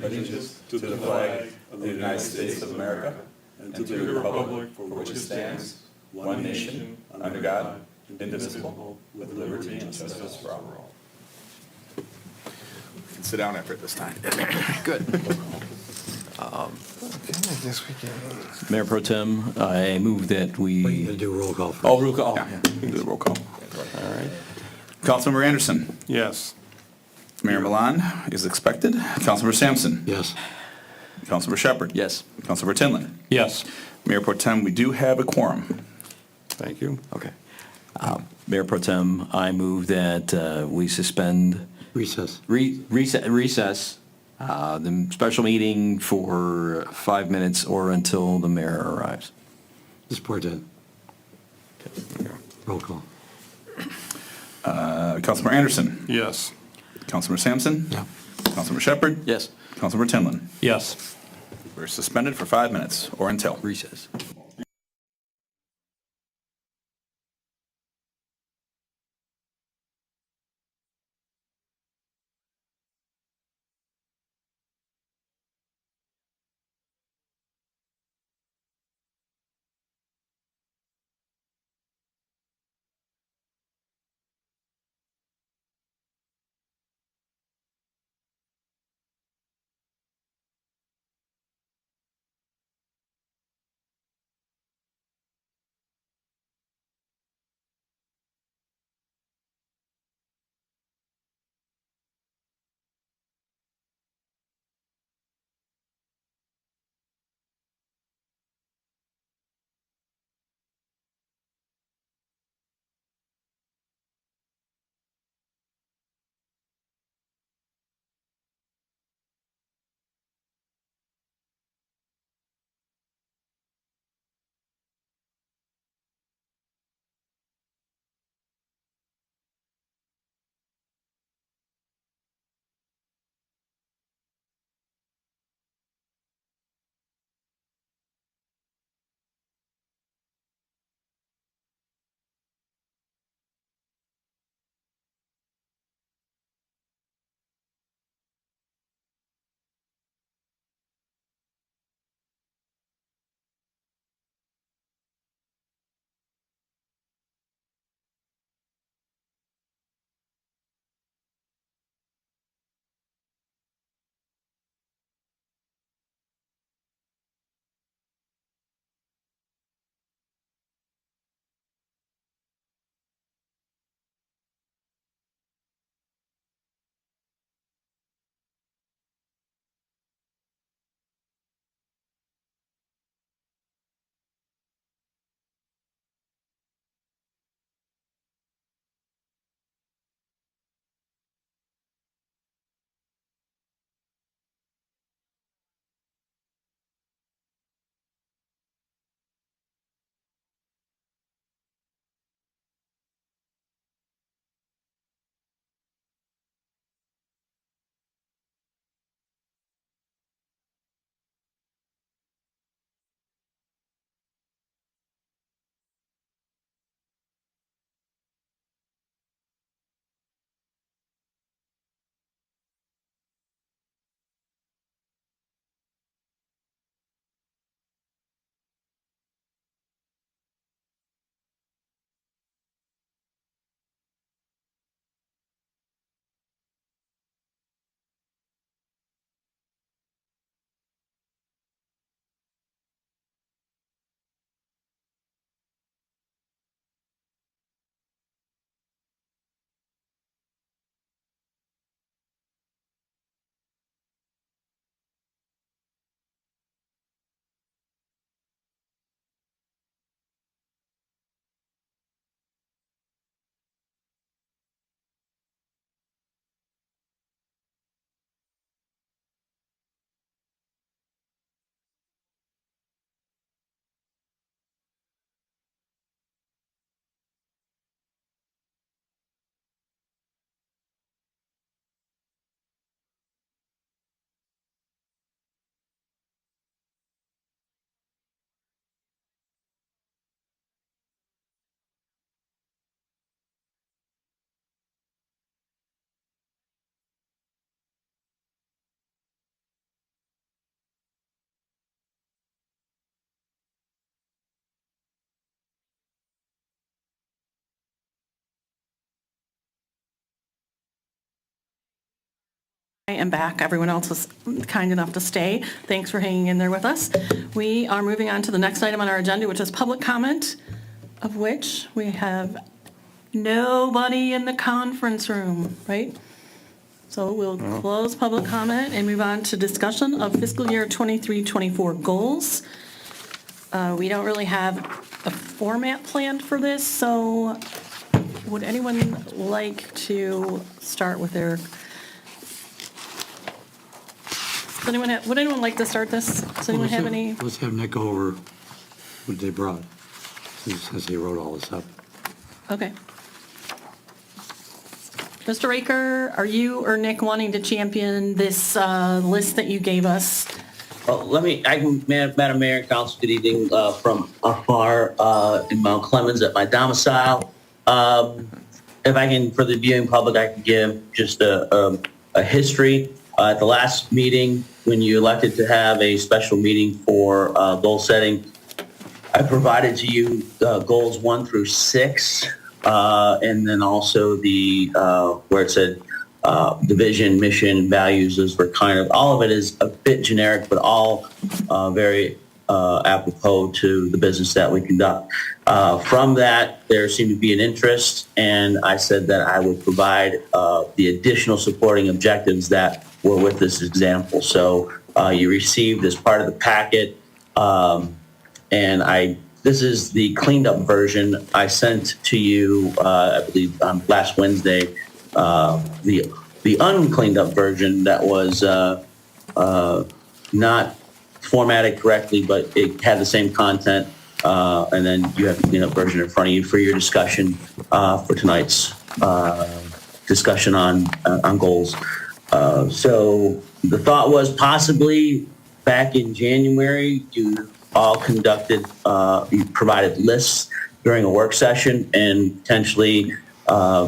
allegiance to the flag of the United States of America and to the republic for which it stands, one nation, under God, indivisible, with liberty and justice for all. You can sit down after this time. Good. I guess we can. Mayor Pro Tem, I move that We're we. going to do roll call first. Oh, roll call. Yeah, you can do the roll call. All right. Councilmember Anderson. Yes. Mayor Milan is expected. Councilmember Sampson. Yes. Councilmember Shepherd. Yes. Councilmember Tinlin. Yes. Mayor Pro Tem, we do have a quorum. Thank you. Okay. Mayor Pro Tem, I move that we suspend, Recess. recess the special meeting for 5 minutes or until the mayor arrives. Support that. Roll call. Councilmember Anderson. Yes. Councilmember Sampson. Yeah. Councilmember Shepherd. Yes. Councilmember Tinlin. Yes. We're suspended for 5 minutes or until. Recess. am back. Everyone else was kind enough to stay. Thanks for hanging in there with us. We are moving on to the next item on our agenda, which is public comment, of which we have nobody in the conference room, right? So we'll close public comment and move on to discussion of fiscal year 23-24 goals. We don't really have a format planned for this, so would anyone like to start with their... Would anyone like to start this? Does anyone have any? Let's have Nick go over what they brought, since he wrote all this up. Okay. Mr. Raker, are you or Nick wanting to champion this list that you gave us? Well, Madam Mayor and Council, good evening from afar in Mount Clemens at my domicile. If I can, for the viewing public, I can give just a history. At the last meeting, when you elected to have a special meeting for goal setting, I provided to you goals 1 through 6, and then also the where it said the vision, mission, values. Those were kind of, all of it is a bit generic, but all very apropos to the business that we conduct. From that, there seemed to be an interest, and I said that I would provide the additional supporting objectives that were with this example. So you received as part of the packet, and this is the cleaned up version. I sent to you, I believe, last Wednesday, the uncleaned up version that was not formatted correctly, but it had the same content. And then you have the cleaned up version in front of you for your discussion for tonight's discussion on goals. So the thought was possibly back in January, you all conducted, you provided lists during a work session, and potentially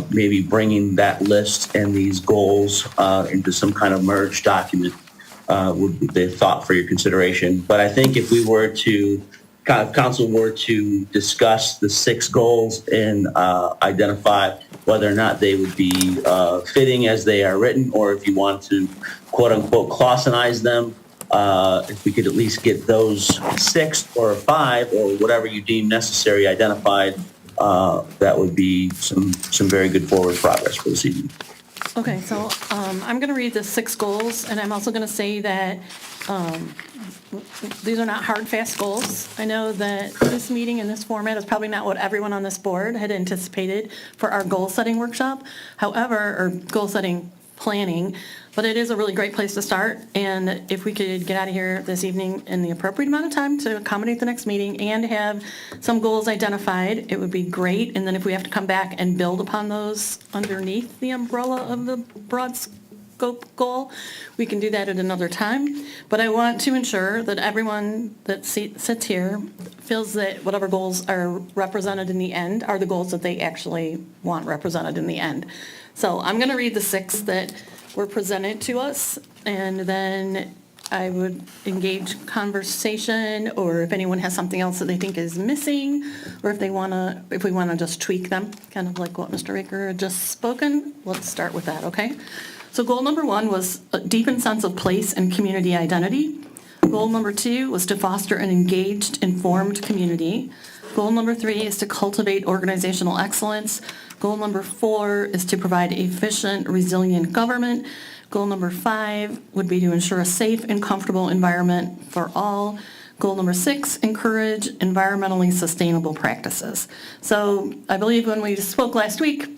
maybe bringing that list and these goals into some kind of merged document would be the thought for your consideration. But I think if we were to, council were to discuss the 6 goals and identify whether or not they would be fitting as they are written, or if you want to quote unquote Clausenize them, if we could at least get those 6 or 5 or whatever you deem necessary identified, that would be some very good forward progress for this evening. Okay, so I'm going to read the 6 goals, and I'm also going to say that these are not hard, fast goals. I know that this meeting in this format is probably not what everyone on this board had anticipated for our goal-setting workshop. However, or goal-setting planning, but it is a really great place to start. And if we could get out of here this evening in the appropriate amount of time to accommodate the next meeting and have some goals identified, it would be great. And then if we have to come back and build upon those underneath the umbrella of the broad scope goal, we can do that at another time. But I want to ensure that everyone that sits here feels that whatever goals are represented in the end are the goals that they actually want represented in the end. So I'm going to read the 6 that were presented to us, and then I would engage conversation, or if anyone has something else that they think is missing, or if we want to just tweak them, kind of like what Mr. Raker had just spoken. Let's start with that, okay? So goal number 1 was a deepened sense of place and community identity. Goal number 2 was to foster an engaged, informed community. Goal number 3 is to cultivate organizational excellence. Goal number 4 is to provide efficient, resilient government. Goal number 5 would be to ensure a safe and comfortable environment for all. Goal number 6, encourage environmentally sustainable practices. So I believe when we spoke last week,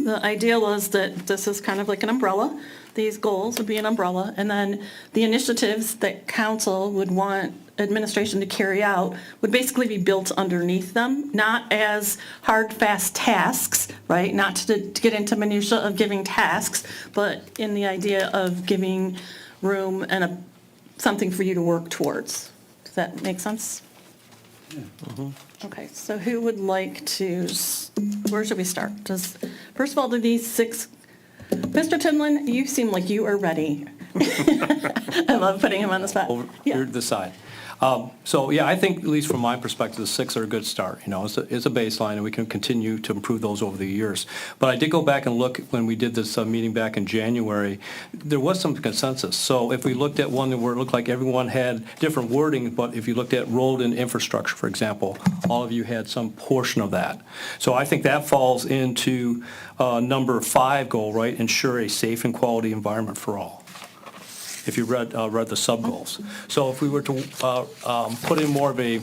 the idea was that this is kind of like an umbrella. These goals would be an umbrella, and then the initiatives that council would want administration to carry out would basically be built underneath them, not as hard, fast tasks, right? Not to get into minutia of giving tasks, but in the idea of giving room and something for you to work towards. Does that make sense? Yeah. Okay, so who would like to, where should we start? First of all, do these 6, Mr. Timlin, you seem like you are ready. I love putting him on the spot. over Yeah. here to the side. So, yeah, I think, at least from my perspective, the 6 are a good start. You know, it's a baseline, and we can continue to improve those over the years. But I did go back and look, when we did this meeting back in January, there was some consensus. So if we looked at one where it looked like everyone had different wording, but if you looked at road and infrastructure, for example, all of you had some portion of that. So I think that falls into number 5 goal, right? Ensure a safe and quality environment for all, if you read the sub-goals. So if we were to put in more of a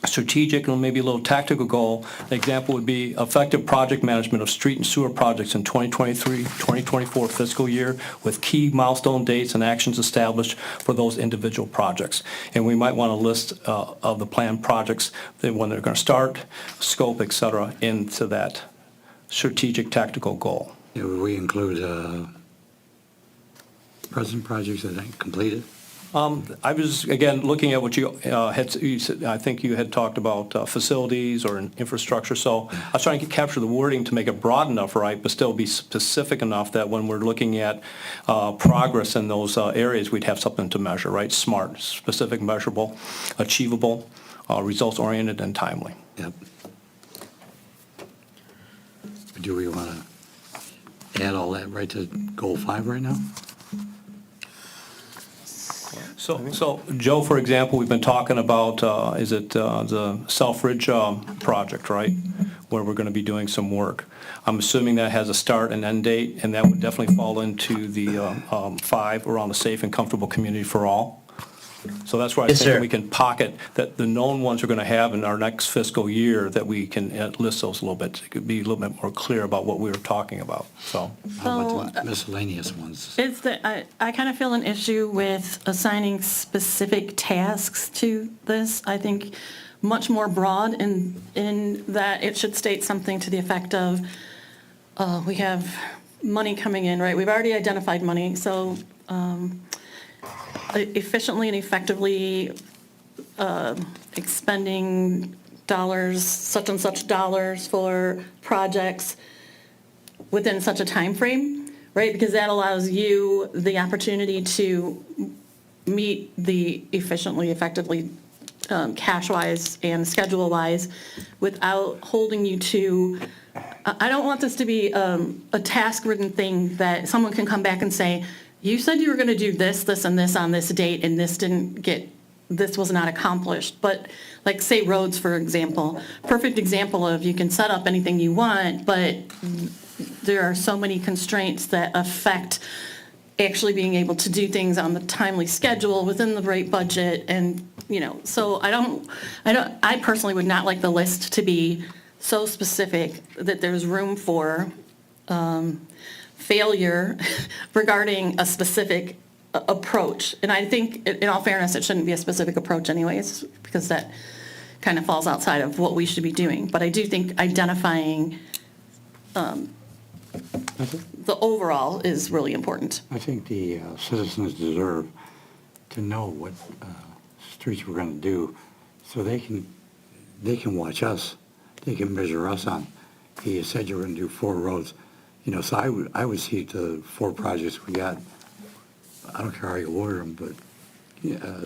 strategic and maybe a little tactical goal, an example would be effective project management of street and sewer projects in 2023-2024 fiscal year with key milestone dates and actions established for those individual projects. And we might want a list of the planned projects, when they're going to start, scope, et cetera, into that strategic tactical goal. Yeah, would we include present projects that ain't completed? I was, again, looking at what you you said. I think you had talked about facilities or infrastructure, so I was trying to capture the wording to make it broad enough, right, but still be specific enough that when we're looking at progress in those areas, we'd have something to measure, right? SMART, specific, measurable, achievable, results-oriented, and timely. Yep. Do we want to add all that right to goal 5 right now? So, Joe, for example, we've been talking about, the Selfridge project, right? Where we're going to be doing some work. I'm assuming that has a start and end date, and that would definitely fall into the 5 around a safe and comfortable community for all. So that's where I Yes, think sir. we can pocket that the known ones we're going to have in our next fiscal year, that we can list those a little bit. It could be a little bit more clear about what we were talking about, so. How about the miscellaneous ones? It's that I kind of feel an issue with assigning specific tasks to this. I think much more broad in that it should state something to the effect of, we have money coming in, right? We've already identified money, so efficiently and effectively expending dollars, such and such dollars for projects within such a time frame, right? Because that allows you the opportunity to meet the efficiently, effectively, cash-wise and schedule-wise without holding you to, I don't want this to be a task-ridden thing that someone can come back and say, you said you were going to do this, this, and this on this date, and this was not accomplished. But like, say, roads, for example, perfect example of you can set up anything you want, but there are so many constraints that affect actually being able to do things on the timely schedule within the right budget. And, so I personally would not like the list to be so specific that there's room for failure regarding a specific approach. And I think, in all fairness, it shouldn't be a specific approach anyways, because that kind of falls outside of what we should be doing. But I do think identifying the overall is really important. I think the citizens deserve to know what streets we're going to do, so they can watch us. They can measure us on. You said you were going to do 4 roads. So I would see the 4 projects we got. I don't care how you order them, but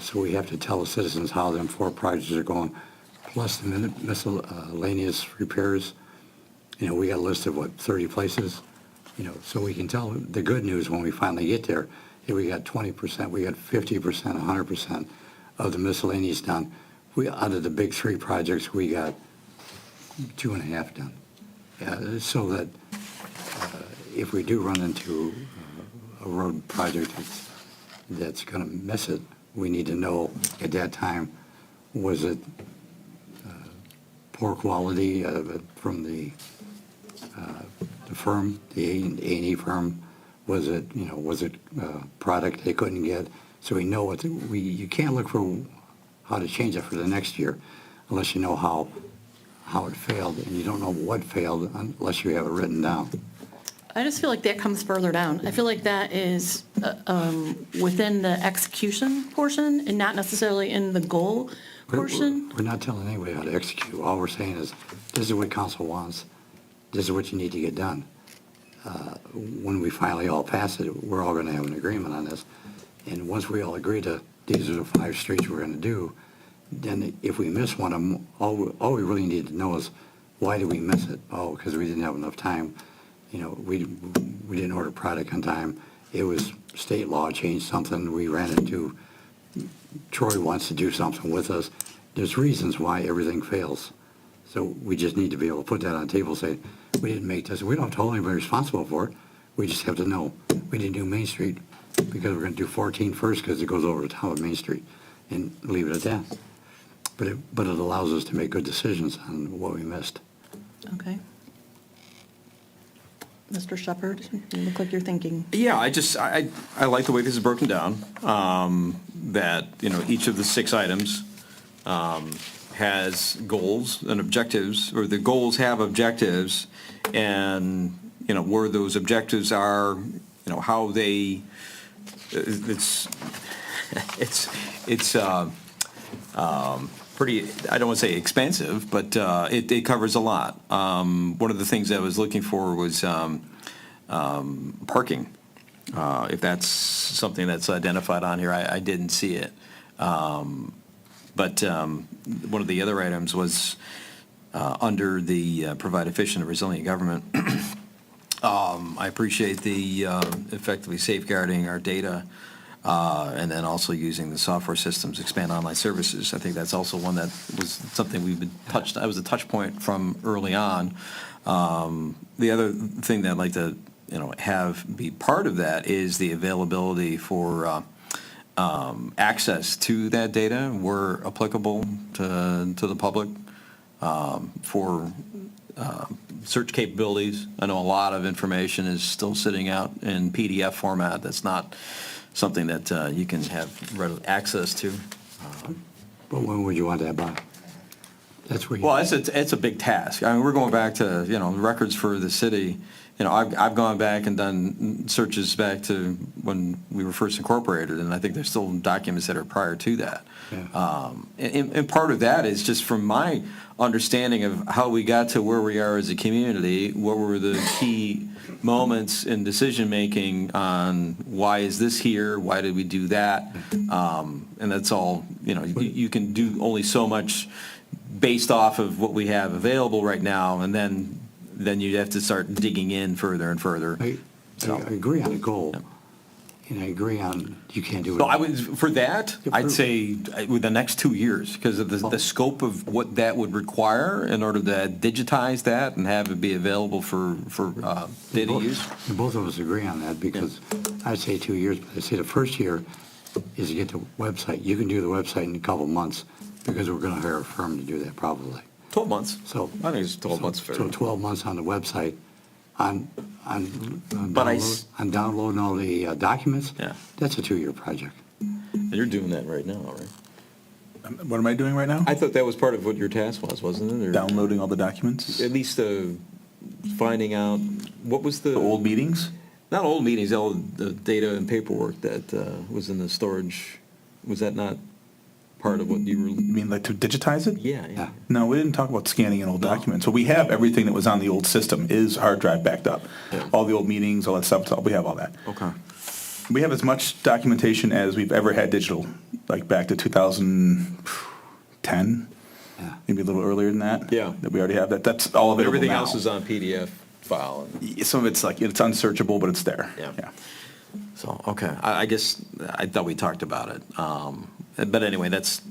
so we have to tell the citizens how them 4 projects are going, plus the miscellaneous repairs. We got a list of 30 places. So we can tell the good news when we finally get there. Hey, we got 20%, we got 50%, 100% of the miscellaneous done. Out of the big 3 projects, we got 2.5 done. So that if we do run into a road project that's going to miss it, we need to know at that time, was it poor quality from the firm, the A&E firm? Was it product they couldn't get? So we know you can't look for how to change it for the next year unless you know how it failed, and you don't know what failed unless you have it written down. I just feel like that comes further down. I feel like that is within the execution portion and not necessarily in the goal portion. We're not telling anybody how to execute. All we're saying is, this is what council wants. This is what you need to get done. When we finally all pass it, we're all going to have an agreement on this. And once we all agree to, these are the 5 streets we're gonna do, then if we miss one of them, all we really need to know is, why did we miss it? Oh, because we didn't have enough time. You know, we didn't order product on time. It was state law changed something. We ran into, Troy wants to do something with us. There's reasons why everything fails. So we just need to be able to put that on the table, say, we didn't make this. We don't hold anybody responsible for it. We just have to know, we didn't do Main Street because we're gonna do 14 first because it goes over the top of Main Street, and leave it at that. But it allows us to make good decisions on what we missed. Okay. Mr. Shepherd, you look like you're thinking. Yeah, I like the way this is broken down, that, you know, each of the 6 items has goals and objectives, or the goals have objectives, and, you know, where those objectives are, you know, how they, it's pretty, I don't want to say expansive, but it covers a lot. One of the things I was looking for was parking. If that's something that's identified on here, I didn't see it. But one of the other items was under the provide efficient and resilient government. I appreciate the effectively safeguarding our data, and then also using the software systems, expand online services. I think that's also one that was something we've been touched, that was a touch point from early on. The other thing that I'd like to, you know, have be part of that is the availability for access to that data where applicable to the public, for search capabilities. I know a lot of information is still sitting out in PDF format. That's not something that you can have readily access to. But when would you want that by? That's where you. Well, it's a big task. I mean, we're going back to, you know, records for the city. You know, I've gone back and done searches back to when we were first incorporated, and I think there's still documents that are prior to that. Yeah. And part of that is just from my understanding of how we got to where we are as a community, what were the key moments in decision-making on why is this here, why did we do that? And that's all, you know, you can do only so much based off of what we have available right now, and then you have to start digging in further and further. I agree on the goal, and I agree on, you can't do it. So I would, for that, I'd say with the next 2 years, because of the scope of what that would require in order to digitize that and have it be available for data use. And both of us agree on that, because I'd say 2 years, but I'd say the first year is to get the website. You can do the website in a couple of months, because we're gonna hire a firm to do that probably. 12 months. So. I think it's 12 months fair. So 12 months on the website, on But on downloading all the documents. Yeah. That's a 2-year project. And you're doing that right now, right? What am I doing right now? I thought that was part of what your task was, wasn't it? Or Downloading all the documents? at least finding out, what was the? The old meetings? Not old meetings, all the data and paperwork that was in the storage. Was that not part of what you were? You mean like to digitize it? Yeah. No, we didn't talk about scanning in old documents. So we have everything that was on the old system is hard drive backed up. Yeah. All the old meetings, all that stuff, we have all that. Okay. We have as much documentation as we've ever had digital, like back to 2010, Yeah. maybe a little earlier than that. Yeah. That we already have that. That's all But available everything now. else is on PDF file. Some of it's like, it's unsearchable, but it's there. Yeah. So, okay, I guess, I thought we talked about it. But anyway, that's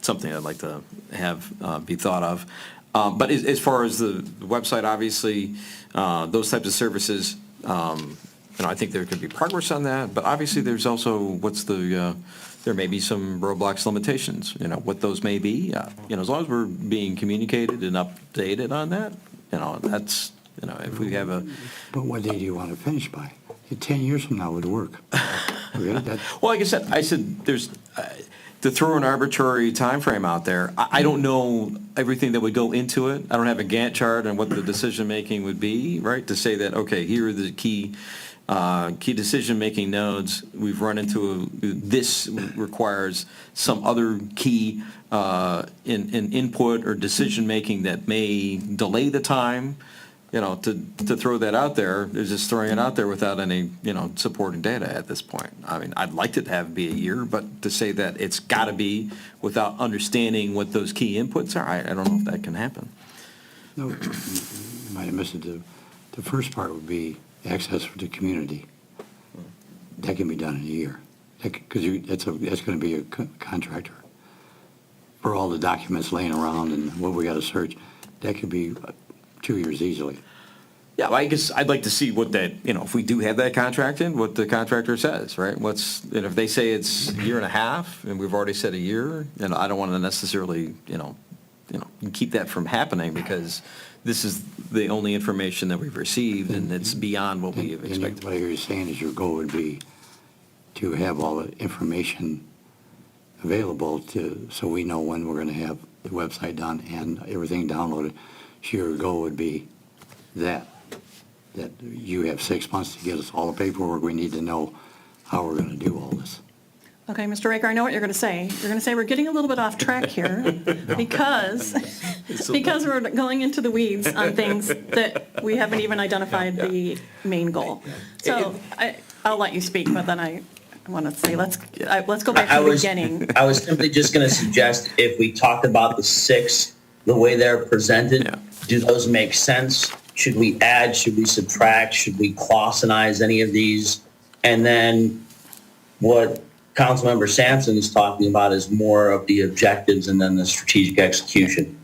something I'd like to have be thought of. But as far as the website, obviously, those types of services, you know, I think there could be progress on that, but obviously there's also, there may be some roadblocks, limitations, you know, what those may be. You know, as long as we're being communicated and updated on that, you know, that's, you know, if we have a. But what day do you want to finish by? 10 years from now would work. Really? Well, like I said, there's, to throw an arbitrary time frame out there, I don't know everything that would go into it. I don't have a Gantt chart on what the decision-making would be, right? To say that, okay, here are the key decision-making nodes. We've run into this requires some other key in input or decision-making that may delay the time. to throw that out there, is just throwing it out there without any, supporting data at this point. I mean, I'd like it to have be a year, but to say that it's got to be without understanding what those key inputs are, I don't know if that can happen. No, you might have missed it. The first part would be access for the community. That can be done in a year. Because that's going to be a contractor. For all the documents laying around and what we got to search, that could be 2 years easily. Yeah, well, I guess I'd like to see what that, if we do have that contract in, what the contractor says, right? And if they say it's a year and a half, and we've already said a year, I don't want to necessarily, keep that from happening, because this is the only information that we've received, and it's beyond what we have And expected. what you're saying is your goal would be to have all the information available so we know when we're going to have the website done and everything downloaded. So your goal would be that you have 6 months to get us all the paperwork we need to know how we're going to do all this. Okay, Mr. Raker, I know what you're going to say. You're going to say we're getting a little bit off track here because we're going into the weeds on things that we haven't even identified the main goal. So I'll let you speak, but then I want to say, let's go back to the beginning. I was simply just going to suggest, if we talked about the 6, the way they're presented, do those make sense? Should we add, should we subtract, should we clausinize any of these? And then what Councilmember Sampson is talking about is more of the objectives and then the strategic execution.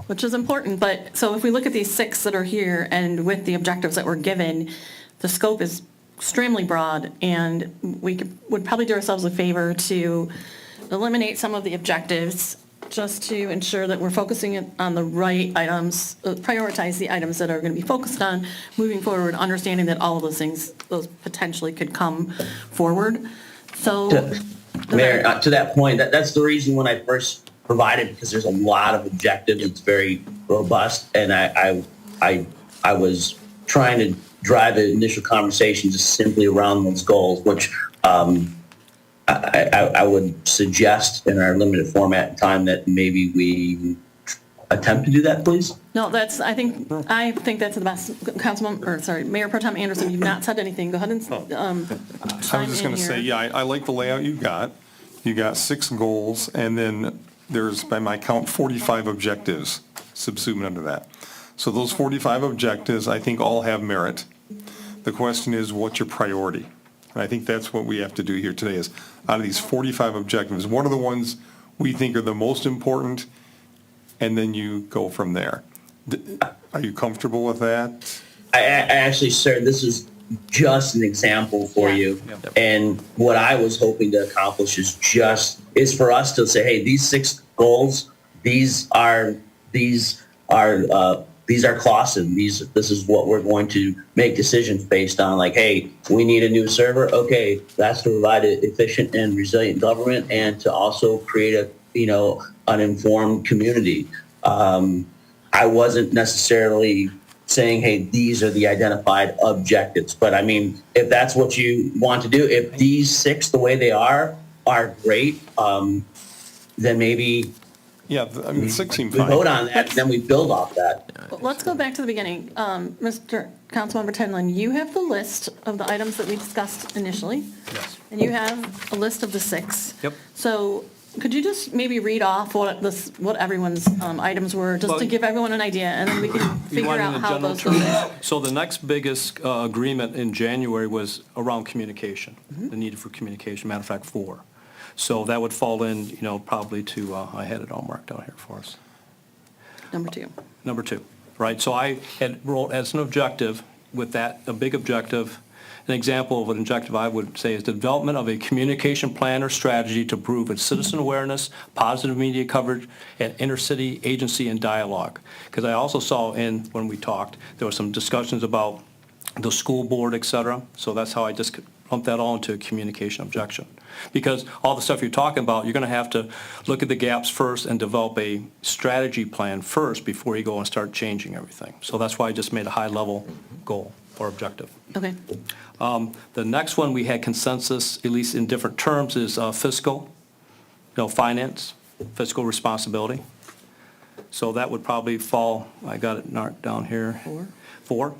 Which is important, but, so if we look at these 6 that are here, and with the objectives that we're given, the scope is extremely broad, and we would probably do ourselves a favor to eliminate some of the objectives, just to ensure that we're focusing on the right items, prioritize the items that are going to be focused on moving forward, understanding that all of those things, those potentially could come forward. So, Mayor, to that point, that's the reason when I first provided, because there's a lot of objectives, it's very robust, and I was trying to drive the initial conversation just simply around those goals, which I would suggest in our limited format and time that maybe we attempt to do that, please. no, I think that's the best. Mayor Pro Tem Anderson, you've not said anything. Go ahead and I was chime just in going to say, here. I like the layout you got. You got 6 goals, and then there's, by my count, 45 objectives subsumed under that. So those 45 objectives, I think, all have merit. The question is, what's your priority? And I think that's what we have to do here today is, out of these 45 objectives, what are the ones we think are the most important? And then you go from there. Are you comfortable with that? I actually, sir, this is just an example for you. And what I was hoping to accomplish is for us to say, hey, these 6 goals, these are clauses. This is what we're going to make decisions based on. Like, hey, we need a new server. Okay, that's to provide an efficient and resilient government, and to also create an informed community. I wasn't necessarily saying, hey, these are the identified objectives. But I mean, if that's what you want to do, if these 6, the way they are great, then maybe Yeah, I mean, 6 seem we fine. vote on that, and then we build off that. Well, let's go back to the beginning. Mr. Councilmember Tendlin, you have the list of the items that we discussed initially. Yes. And you have a list of the 6. Yep. So could you just maybe read off what everyone's items were, just to Well, give everyone an idea, and then we can You figure want in out the how general those terms? go. So the next biggest agreement in January was around communication, the need for communication, matter of fact, 4. So that would fall in, probably to, I had it all marked out here for us. Number 2. Number 2, right? So I had wrote as an objective, with that, a big objective, an example of an objective I would say is the development of a communication plan or strategy to improve its citizen awareness, positive media coverage, and intercity agency and dialogue. Because I also saw when we talked, there were some discussions about the school board, et cetera. So that's how I just lumped that all into a communication objection. Because all the stuff you're talking about, you're going to have to look at the gaps first and develop a strategy plan first before you go and start changing everything. So that's why I just made a high-level goal or objective. Okay. The next one we had consensus, at least in different terms, is fiscal, finance, fiscal responsibility. So that would probably fall, I got it marked down here. 4. 4.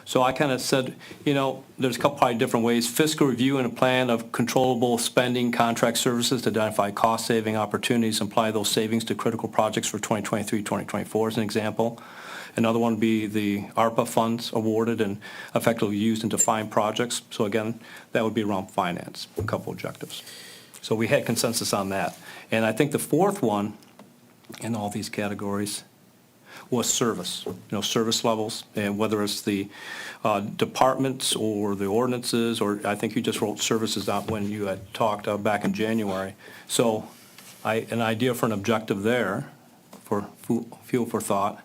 So I kind of said, there's a couple probably different ways. Fiscal review and a plan of controllable spending contract services to identify cost-saving opportunities, and apply those savings to critical projects for 2023, 2024 as an example. Another one would be the ARPA funds awarded and effectively used in defined projects. So again, that would be around finance, a couple objectives. So we had consensus on that. And I think the fourth one in all these categories was service, service levels, and whether it's the departments or the ordinances, or I think you just wrote services out when you had talked back in January. So an idea for an objective there, for fuel for thought.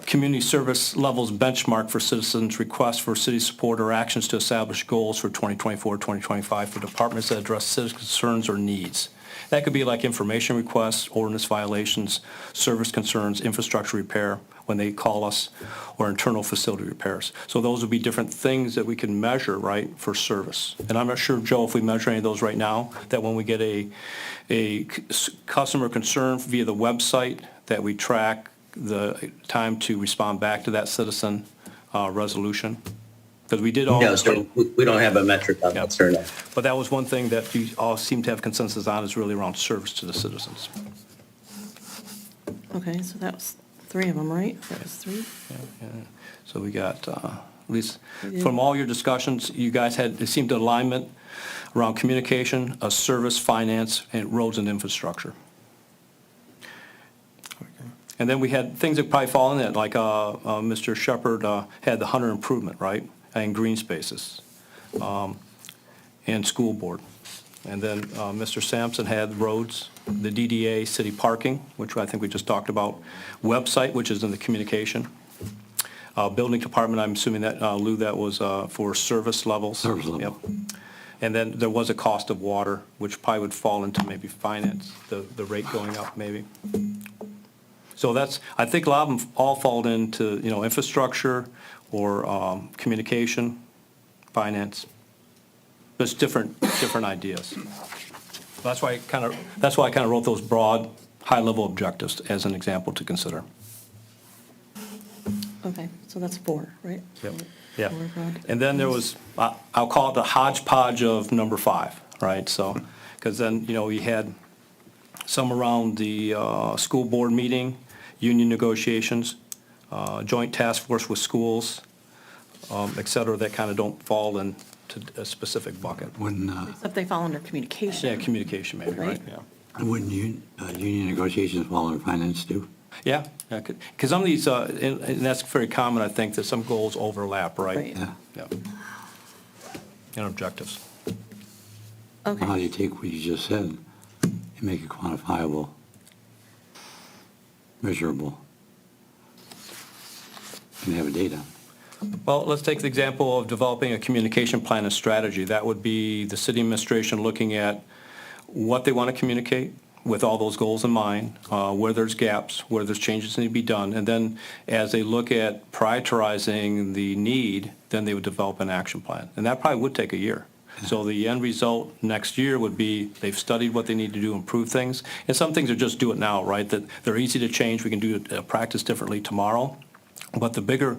Community service levels benchmark for citizens' requests for city support or actions to establish goals for 2024, 2025 for departments that address citizen concerns or needs. That could be like information requests, ordinance violations, service concerns, infrastructure repair when they call us, or internal facility repairs. So those would be different things that we can measure, right, for service. And I'm not sure, Joe, if we measure any of those right now, that when we get a customer concern via the website, that we track the time to respond back to that citizen resolution. Because we did all. No, so we don't have a metric on that, sir. No. But that was one thing that you all seem to have consensus on, is really around service to the citizens. Okay, so that was 3 of them, right? That was 3? Yeah. So we got, at least from all your discussions, you guys had, it seemed alignment around communication, service, finance, and roads and infrastructure. And then we had things that probably fall in that, like Mr. Shepherd had the Hunter improvement, right, and green spaces, and school board. And then Mr. Sampson had roads, the DDA, city parking, which I think we just talked about, website, which is in the communication. Building department, I'm assuming that, Lou, that was for service levels. Service level. Yep. And then there was a cost of water, which probably would fall into maybe finance, the rate going up maybe. So that's, I think a lot of them all fall into, infrastructure or communication, finance. There's different ideas. That's why I kind of wrote those broad, high-level objectives as an example to consider. Okay, so that's 4, right? Yep. Yeah. 4 broad. And then there was, I'll call it the hodgepodge of number 5, right? So, because then, you had some around the school board meeting, union negotiations, joint task force with schools, et cetera, that kind of don't fall into a specific bucket. Except they fall under communication. Yeah, communication maybe, right? Right. Yeah. Wouldn't union negotiations fall under finance too? Yeah, because some of these, and that's very common, I think, that some goals overlap, right? Right. Yeah. Yeah. And objectives. How do Okay, you take what you just said and make it quantifiable, measurable, and have data? Well, let's take the example of developing a communication plan and strategy. That would be the city administration looking at what they want to communicate with all those goals in mind, where there's gaps, where there's changes that need to be done. And then as they look at prioritizing the need, then they would develop an action plan. And that probably would take a year. So the end result next year would be they've studied what they need to do to improve things. And some things are just do it now, right? That they're easy to change. We can do it, practice differently tomorrow. But the bigger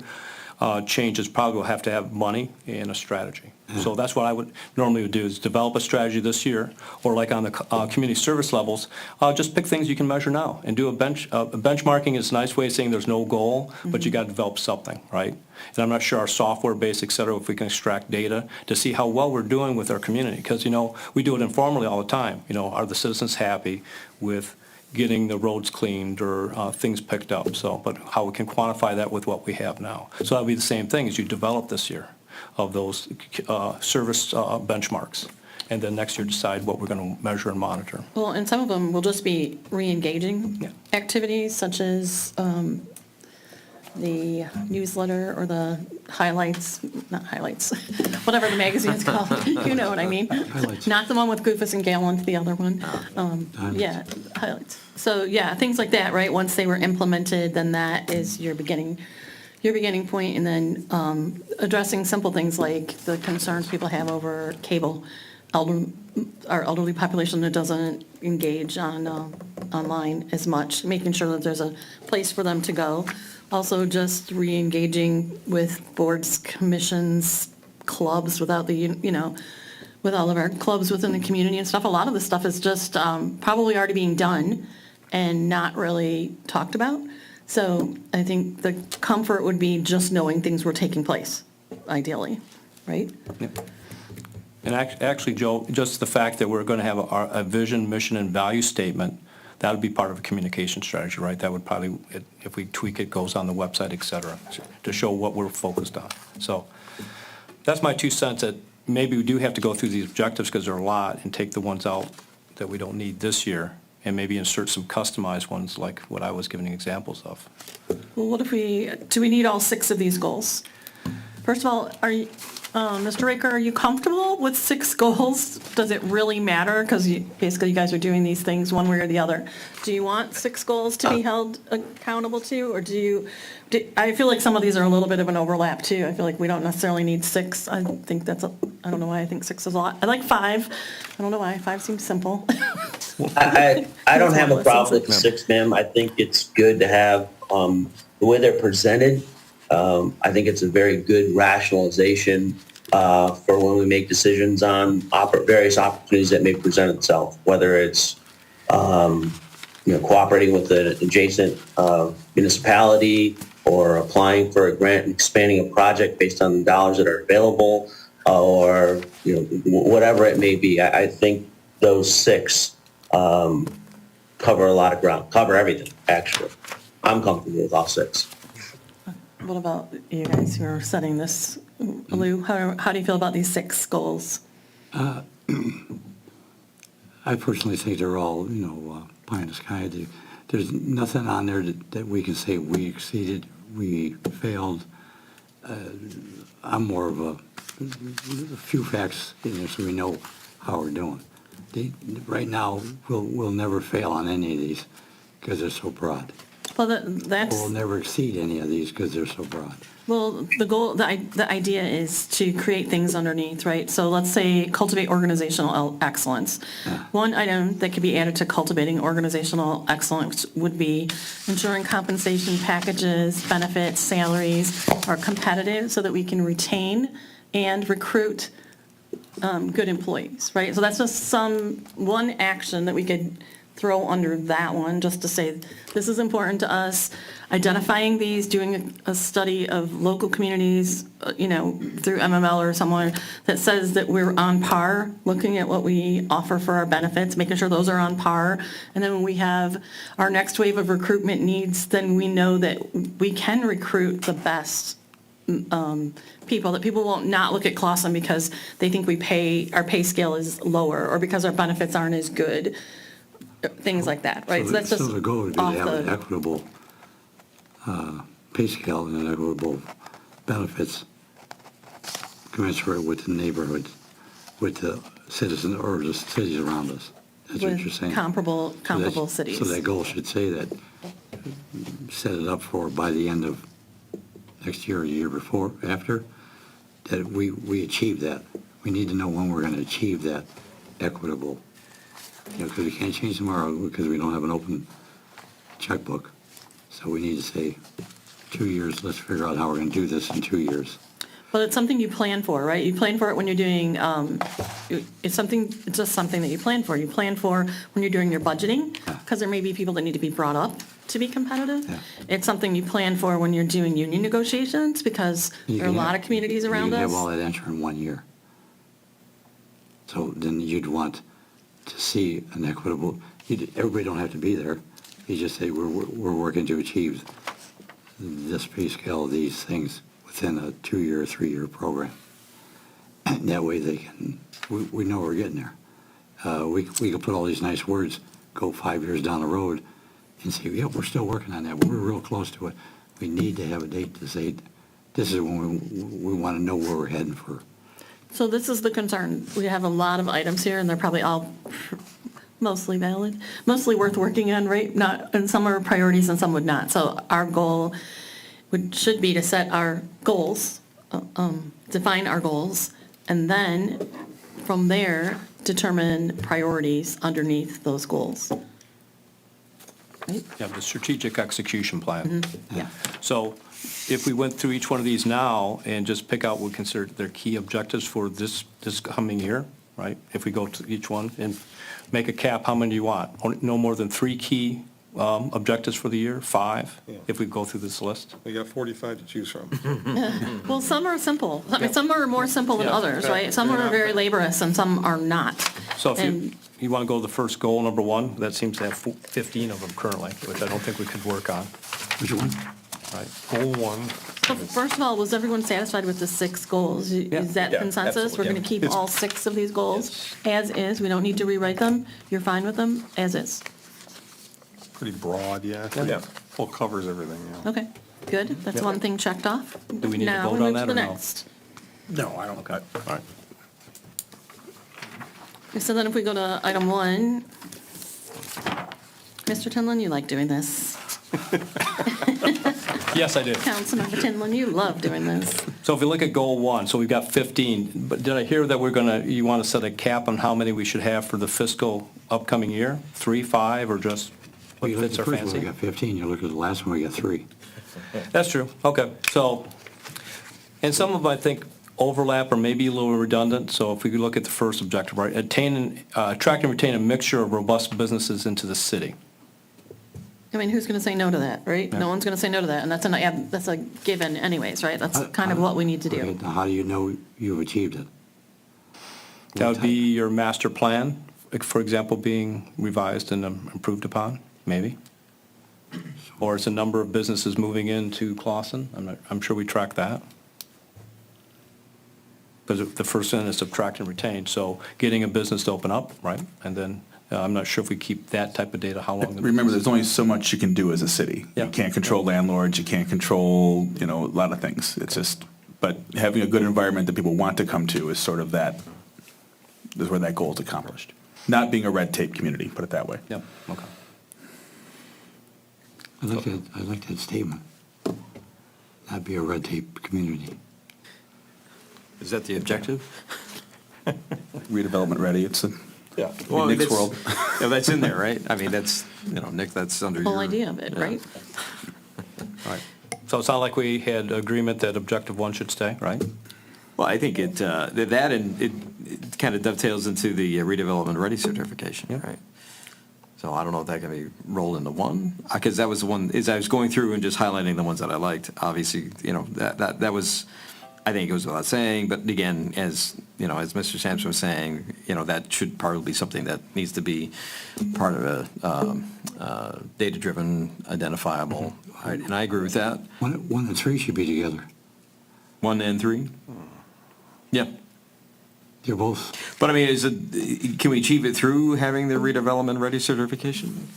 changes probably will have to have money and a strategy. So that's what I would normally do, is develop a strategy this year, or like on the community service levels, just pick things you can measure now and do benchmarking is a nice way of saying there's no goal, but you got to develop something, right? And I'm not sure our software base, et cetera, if we can extract data to see how well we're doing with our community. Because, we do it informally all the time. Are the citizens happy with getting the roads cleaned or things picked up? So, but how we can quantify that with what we have now. So that'll be the same thing as you develop this year of those service benchmarks. And then next year decide what we're going to measure and monitor. well, and some of them will just be re-engaging Yeah. activities, such as the newsletter or the highlights, not highlights, whatever the magazine's called, you know what I mean? Highlights. Not the one with Goofus and Gallant, the other one. Highlights. Yeah, highlights. So, yeah, things like that, right? Once they were implemented, then that is your beginning point, and then addressing simple things like the concerns people have over cable, our elderly population that doesn't engage on online as much, making sure that there's a place for them to go. Also, just re-engaging with boards, commissions, clubs without the, with all of our clubs within the community and stuff. A lot of the stuff is just probably already being done and not really talked about. So I think the comfort would be just knowing things were taking place, ideally, right? And actually, Joe, just the fact that we're going to have a vision, mission, and value statement, that would be part of a communication strategy, right? That would probably, if we tweak it, goes on the website, et cetera, to show what we're focused on. So that's my 2 cents, that maybe we do have to go through these objectives because there are a lot, and take the ones out that we don't need this year, and maybe insert some customized ones like what I was giving examples of. Well, what if do we need all 6 of these goals? First of all, are you, Mr. Raker, are you comfortable with 6 goals? Does it really matter? Because basically you guys are doing these things one way or the other. Do you want 6 goals to be held accountable to, or I feel like some of these are a little bit of an overlap too. I feel like we don't necessarily need 6. I think I don't know why I think 6 is a lot. I like 5. I don't know why. 5 seems simple. I don't have a problem with 6, ma'am. I think it's good to have, the way they're presented, I think it's a very good rationalization for when we make decisions on various opportunities that may present itself, whether it's cooperating with an adjacent municipality, or applying for a grant and expanding a project based on the dollars that are available, or whatever it may be. I think those 6 cover a lot of ground, cover everything. Actually, I'm comfortable with all 6. What about you guys who are setting this? Lou, how do you feel about these 6 goals? I personally think they're all, pie in the sky. There's nothing on there that we can say we exceeded, we failed. I'm more of a few facts in there so we know how we're doing. Right now, we'll never fail on any of these because they're so broad. Well, that's... We'll never exceed any of these because they're so broad. Well, the goal, the idea is to create things underneath, right? So let's say cultivate organizational excellence. Yeah. One item that could be added to cultivating organizational excellence would be ensuring compensation packages, benefits, salaries are competitive so that we can retain and recruit good employees, right? So that's just one action that we could throw under that one, just to say, this is important to us, identifying these, doing a study of local communities, through MML or someone that says that we're on par, looking at what we offer for our benefits, making sure those are on par. And then when we have our next wave of recruitment needs, then we know that we can recruit the best people, that people will not look at Clawson because they think our pay scale is lower, or because our benefits aren't as good. Things like that, right? So that's just So the goal would be to have an equitable pay scale and equitable benefits commensurate with the neighborhood, with the citizens or the cities around us. That's what you're saying. Comparable cities. So that goal should say that, set it up for by the end of next year or the year before, after, that we achieve that. We need to know when we're going to achieve that equitable, because we can't change tomorrow because we don't have an open checkbook. So we need to say 2 years, let's figure out how we're going to do this in 2 years. But it's something you plan for, right? You plan for it when you're doing, it's just something that you plan for. You plan for when you're doing your budgeting, because there may be people that need to be brought up to be competitive. Yeah. It's something you plan for when you're doing union negotiations, because there are a lot of communities around You us. can have all that answer in 1 year. So then you'd want to see an equitable, everybody don't have to be there. You just say, we're working to achieve this pay scale, these things within a 2-year, 3-year program. And that way we know we're getting there. We can put all these nice words, go 5 years down the road and say, yeah, we're still working on that. We're real close to it. We need to have a date to say, this is when we want to know where we're heading for. So this is the concern. We have a lot of items here, and they're probably all mostly valid, mostly worth working on, right? And some are priorities and some would not. So our goal should be to set our goals, define our goals, and then from there, determine priorities underneath those goals. right? Yeah, the strategic execution plan. Yeah. So if we went through each one of these now and just pick out what we consider their key objectives for this coming year, right? If we go to each one and make a cap, how many do you want? No more than 3 key objectives for the year, 5, if we go through this list? We got 45 to choose from. Well, some are simple. I mean, some are more simple than Yeah. others, right? Some are very laborious and some are not. So if And- you want to go to the first goal, number 1, that seems to have 15 of them currently, which I don't think we could work on, Which one? right? Goal 1, So first of all, was everyone satisfied with the 6 goals? Is that Yeah, consensus? We're absolutely. going to keep It's- all 6 of these goals as is? We don't need to rewrite them? You're fine with them as is? pretty broad, yeah. Yeah. Well, covers everything, yeah. Okay, good. That's one thing checked off. Do we need to Now vote we on move to that the or no? next. No, I don't. Okay, all right. So then if we go to item 1, Mr. Tinlin, you like doing this. Yes, I do. Councilmember Tinlin, you love doing this. So if we look at goal 1, so we've got 15, but did I hear that you want to set a cap on how many we should have for the fiscal upcoming year? 3, 5, or just what You look at fits the our first one, we fancy? got 15, you look at the last one, we got 3. That's true, okay. So, and some of them I think overlap or maybe a little redundant, so if we could look at the first objective, right? Attract and retain a mixture of robust businesses into the city. I mean, who's going to say no to that, right? No one's going to say no to that, and that's a given anyways, right? That's kind of what we need to do. Okay, now how do you know you've achieved it? That would be your master plan, like, for example, being revised and improved upon, maybe? Or it's a number of businesses moving into Clausen, I'm sure we track that. Because the first thing is subtract and retain, so getting a business to open up, right? And then, I'm not sure if we keep that type of data, how long. Remember, there's only so much you can do as a city. Yeah. You can't control landlords, you can't control, a lot of things. It's just, but having a good environment that people want to come to is sort of that, is where that goal is accomplished. Not being a red tape community, put it that way. Yep, okay. I like that statement. Not be a red tape community. Is that the objective? Redevelopment ready, it's a Yeah. Nick's world. Yeah, that's in there, right? I mean, that's, Nick, that's under your. Whole idea of it, right? Right. So it's not like we had agreement that objective 1 should stay, right? Well, I think it kind of dovetails into the redevelopment ready certification, right? So I don't know if that can be rolled into 1, because that was the one, as I was going through and just highlighting the ones that I liked, obviously, that was, I think it was without saying, but again, as Mr. Sampson was saying, that should probably be something that needs to be part of a data-driven, identifiable, right? And I agree with that. 1 and 3 should be together. 1 and 3? Yeah. They're both, But I mean, can we achieve it through having the redevelopment ready certification?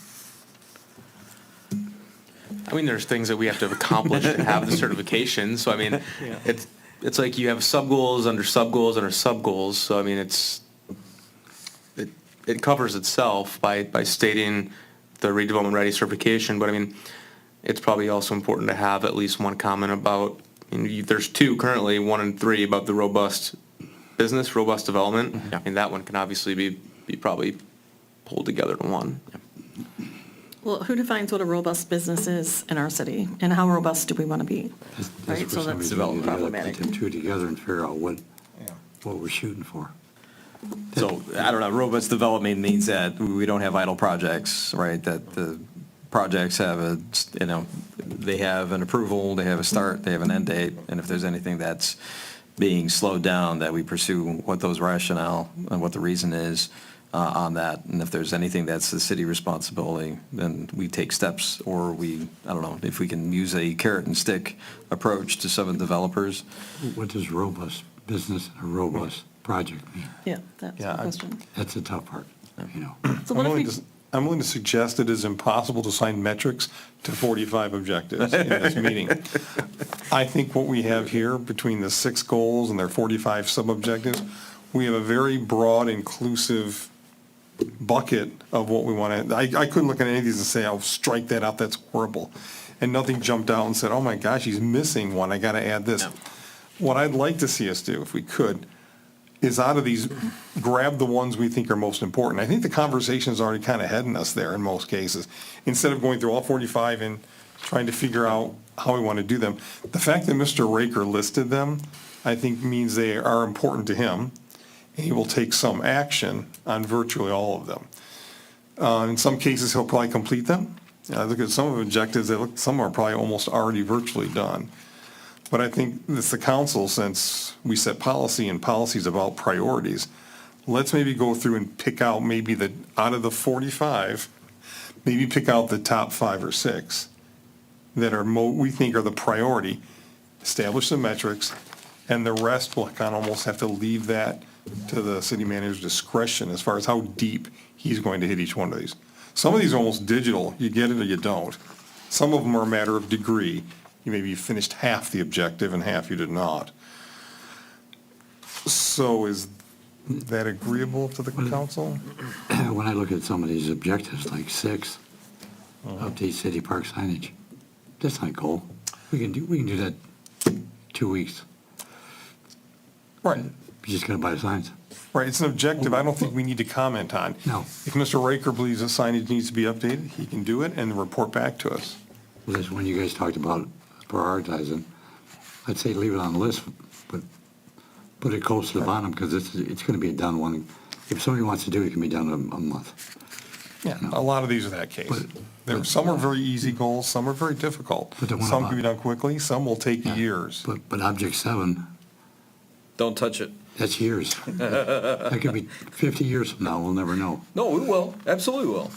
I mean, there's things that we have to accomplish to have the certification, so I mean, it's like you have sub-goals under sub-goals under sub-goals, so I mean, it covers itself by stating the redevelopment ready certification, but I mean, it's probably also important to have at least one comment about, there's 2 currently, 1 and 3, about the robust business, robust development. Yeah. And that one can obviously be probably pulled together to 1. Well, who defines what a robust business is in our city, and how robust do we want to be? that's Right, where so somebody's that's going to problematic. put them 2 together and figure out what we're shooting for. So, I don't know, robust development means that we don't have idle projects, right? That the projects have they have an approval, they have a start, they have an end date, and if there's anything that's being slowed down, that we pursue what those rationale and what the reason is on that. And if there's anything that's the city responsibility, then we take steps, or I don't know, if we can use a carrot and stick approach to some of the developers. What does robust business and a robust project mean? Yeah, that's the Yeah, question. That's the tough part, So what if we, I'm willing to suggest it is impossible to assign metrics to 45 objectives in this meeting. I think what we have here, between the 6 goals and their 45 sub-objectives, we have a very broad, inclusive bucket of what we want to, I couldn't look at any of these and say, I'll strike that out, that's horrible. And nothing jumped out and said, oh my gosh, he's missing one, I got to add this. What I'd like to see us do, if we could, is out of these, grab the ones we think are most important. I think the conversation's already kind of heading us there in most cases. Instead of going through all 45 and trying to figure out how we want to do them. The fact that Mr. Raker listed them, I think means they are important to him, and he will take some action on virtually all of them. In some cases, he'll probably complete them. I look at some of the objectives, some are probably almost already virtually done. But I think it's the council, since we set policy and policies about priorities, let's maybe go through and pick out maybe out of the 45, maybe pick out the top 5 or 6 that are we think are the priority, establish the metrics, and the rest will kind of almost have to leave that to the city manager's discretion as far as how deep he's going to hit each one of these. Some of these are almost digital, you get it or you don't. Some of them are a matter of degree. You maybe finished half the objective and half you did not. So is that agreeable to the council? When I look at some of these objectives, like 6, update city park signage, that's not a goal. We can do that 2 weeks. Right. You're just gonna buy the signs. Right, it's an objective I don't think we need to comment on. No. If Mr. Raker believes the signage needs to be updated, he can do it and report back to us. Well, that's when you guys talked about prioritizing. I'd say leave it on the list, but put it close to the bottom, because it's gonna be done one, if somebody wants to do it, it can be done in a month. Yeah, a lot of these are that case. Some are very easy goals, some are very difficult. But the one Some about- can be done quickly, some will take years. But object 7, Don't touch it. that's years. That could be 50 years from now, we'll never know. No, we will, absolutely will.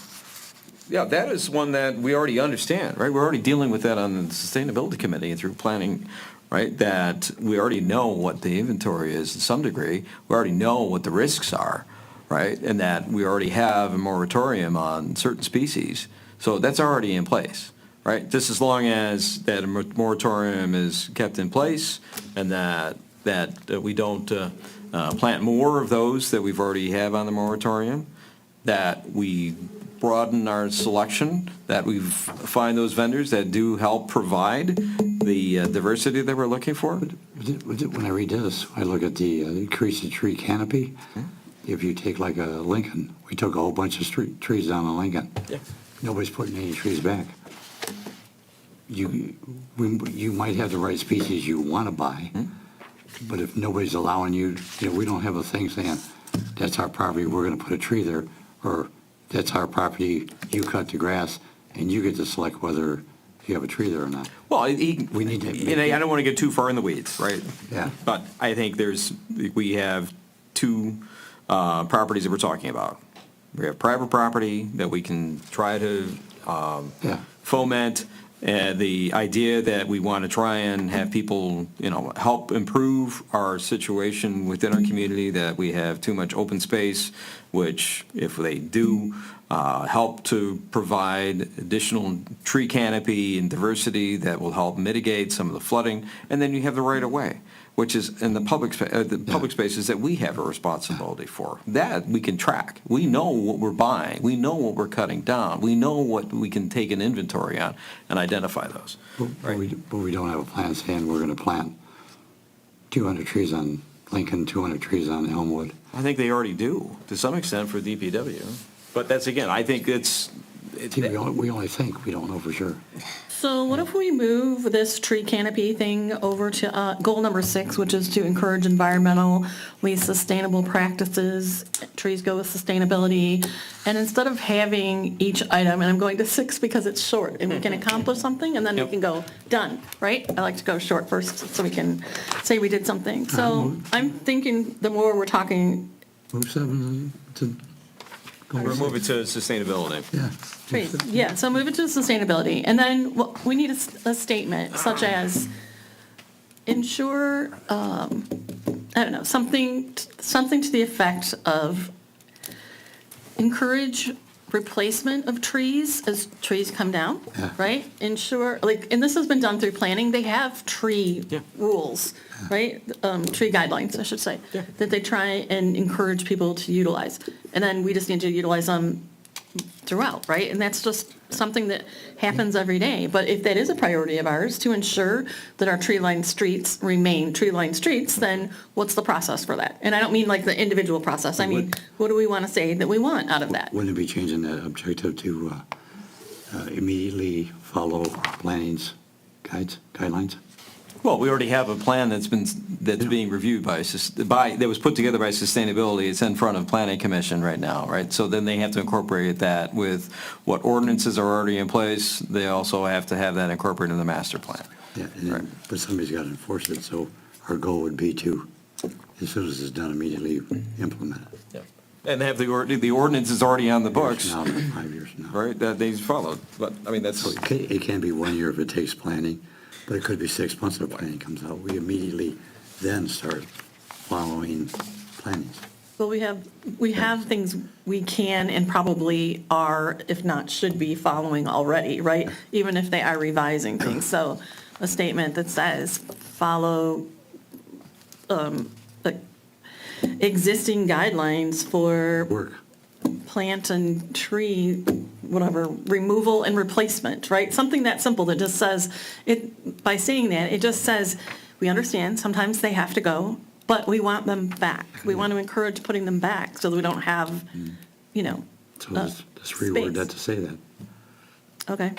Yeah, that is one that we already understand, right? We're already dealing with that on the Sustainability Committee and through planning, right? That we already know what the inventory is to some degree. We already know what the risks are, right? And that we already have a moratorium on certain species. So that's already in place, right? Just as long as that moratorium is kept in place and that we don't plant more of those that we've already have on the moratorium, that we broaden our selection, that we find those vendors that do help provide the diversity that we're looking for. When I read this, I look at the increase the tree canopy. If you take like a Lincoln, we took a whole bunch of trees down in Lincoln. Yeah. Nobody's putting any trees back. You might have the right species you want to buy, but if nobody's allowing you, we don't have a thing saying, that's our property, we're going to put a tree there, or that's our property, you cut the grass, and you get to select whether you have a tree there or not. Well, We need to- and I don't want to get too far in the weeds, right? Yeah. But I think we have 2 properties that we're talking about. We have private property that we can try to Yeah. foment, the idea that we want to try and have people, help improve our situation within our community, that we have too much open space, which if they do help to provide additional tree canopy and diversity, that will help mitigate some of the flooding. And then you have the right-of-way, which is in the public spaces that we have a responsibility for. That we can track. We know what we're buying. We know what we're cutting down. We know what we can take an inventory on and identify those. But we don't have a plan saying we're going to plant 200 trees on Lincoln, 200 trees on Elmwood. I think they already do, to some extent, for DPW. But that's, again, I think it's. See, we only think, we don't know for sure. So what if we move this tree canopy thing over to goal number 6, which is to encourage environmentally sustainable practices, trees go with sustainability, and instead of having each item, and I'm going to 6 because it's short, and we can accomplish something, and then we can go, done, right? I like to go short first, so we can say we did something. So I'm thinking the more we're talking Move 7 to goal We're 6. moving to sustainability. Yeah. trees. Yeah, so move it to sustainability. And then we need a statement such as ensure, I don't know, something to the effect of encourage replacement of trees as trees come down, Yeah. right? Ensure, and this has been done through planning, they have tree Yeah. rules, right? Tree guidelines, I should say, that they try and encourage people to utilize. And then we just need to utilize them throughout, right? And that's just something that happens every day. But if that is a priority of ours, to ensure that our tree-lined streets remain tree-lined streets, then what's the process for that? And I don't mean like the individual process. I mean, what do we want to say that we want out of that? Wouldn't it be changing that objective to immediately follow planning's guidelines? Well, we already have a plan that's being reviewed that was put together by Sustainability. It's in front of Planning Commission right now, right? So then they have to incorporate that with what ordinances are already in place. They also have to have that incorporated in the master plan. Yeah, and but somebody's got to enforce it, so our goal would be to, as soon as it's done, immediately implement it. And have the ordinance is already on the books, Now, 5 years from now. right, that they've followed. But, I mean, that's, It can be 1 year if it takes planning, but it could be 6 months if planning comes out. We immediately then start following plannings. Well, we have things we can and probably are, if not should be, following already, right? Even if they are revising things. So a statement that says, follow the existing guidelines for Work. plant and tree, whatever, removal and replacement, right? Something that simple that just says, by saying that, it just says, we understand sometimes they have to go, but we want them back. We want to encourage putting them back so that we don't have, So let's reword that to say that. Okay,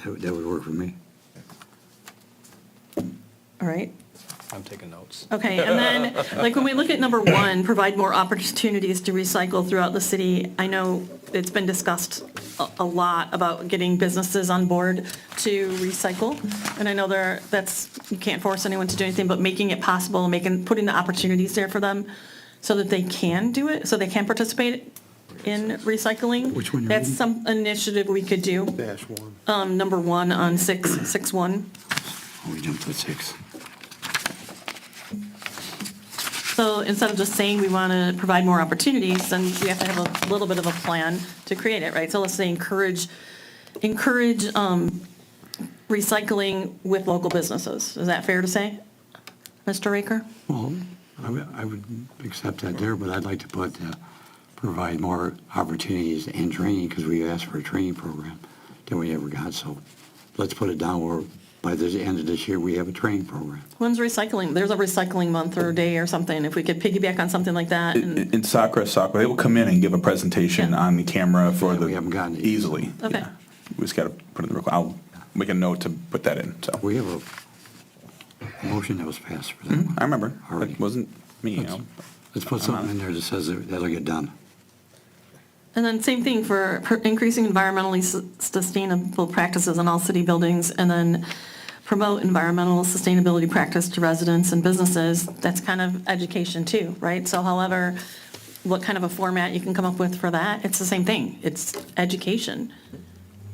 That would work for me. all right. I'm taking notes. Okay, and then, like, when we look at number 1, provide more opportunities to recycle throughout the city, I know it's been discussed a lot about getting businesses on board to recycle, and I know you can't force anyone to do anything, but making it possible, putting the opportunities there for them so that they can do it, so they can participate in recycling. Which one you That's reading? some initiative we could do. -1. Number 1 on 6.1. Oh, we jumped to 6. So instead of just saying we want to provide more opportunities, then we have to have a little bit of a plan to create it, right? So let's say encourage recycling with local businesses. Is that fair to say, Mr. Raker? Well, I would accept that there, but I'd like to put, provide more opportunities and training, because we asked for a training program than we ever got. So let's put it down where by the end of this year, we have a training program. When's recycling? There's a recycling month or day or something. If we could piggyback on something like that. And In soccer, they will come in and give a presentation on the camera for Yeah, we haven't gotten it. easily. Okay. Yeah. We just got to put it in the, I'll make a note to put that in, so. We have a motion that was passed for that one. I remember. All right. It wasn't me, Let's put something in there that says that'll get done. And then same thing for increasing environmentally sustainable practices in all city buildings, and then promote environmental sustainability practice to residents and businesses. That's kind of education too, right? So however, what kind of a format you can come up with for that, it's the same thing. It's education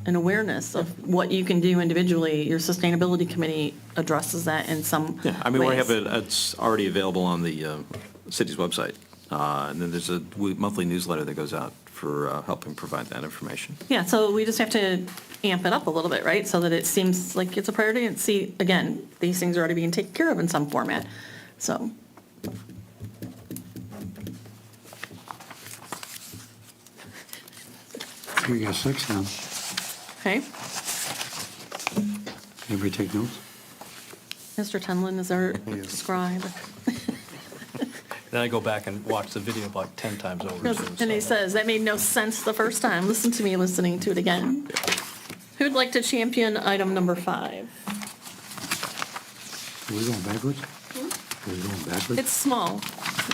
and awareness of what you can do individually. Your sustainability committee addresses that in some yeah, I mean, we have ways. it's already available on the city's website. And then there's a monthly newsletter that goes out for helping provide that information. Yeah, so we just have to amp it up a little bit, right? So that it seems like it's a priority, and see, again, these things are already being taken care of in some format, so. We got 6 now. Okay, Everybody take notes? Mr. Tenlin is our scribe. Then I go back and watch the video like 10 times over. And he says, that made no sense the first time. Listen to me listening to it again. Who'd like to champion item number 5? Are we going backwards? Are we going backwards? It's small.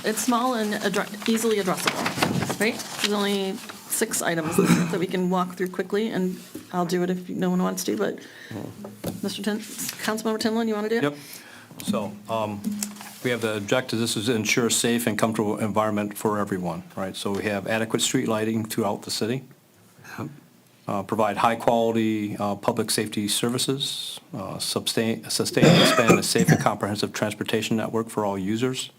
It's small and easily addressable, right? There's only 6 items that we can walk through quickly, and I'll do it if no one wants to, but Councilmember Tinlin, you want to do it? Yep. So, we have the objective, this is ensure safe and comfortable environment for everyone, right? So we have adequate street lighting throughout the city. Yep. Provide high-quality public safety services, sustain and expand a safe and comprehensive transportation network for all users,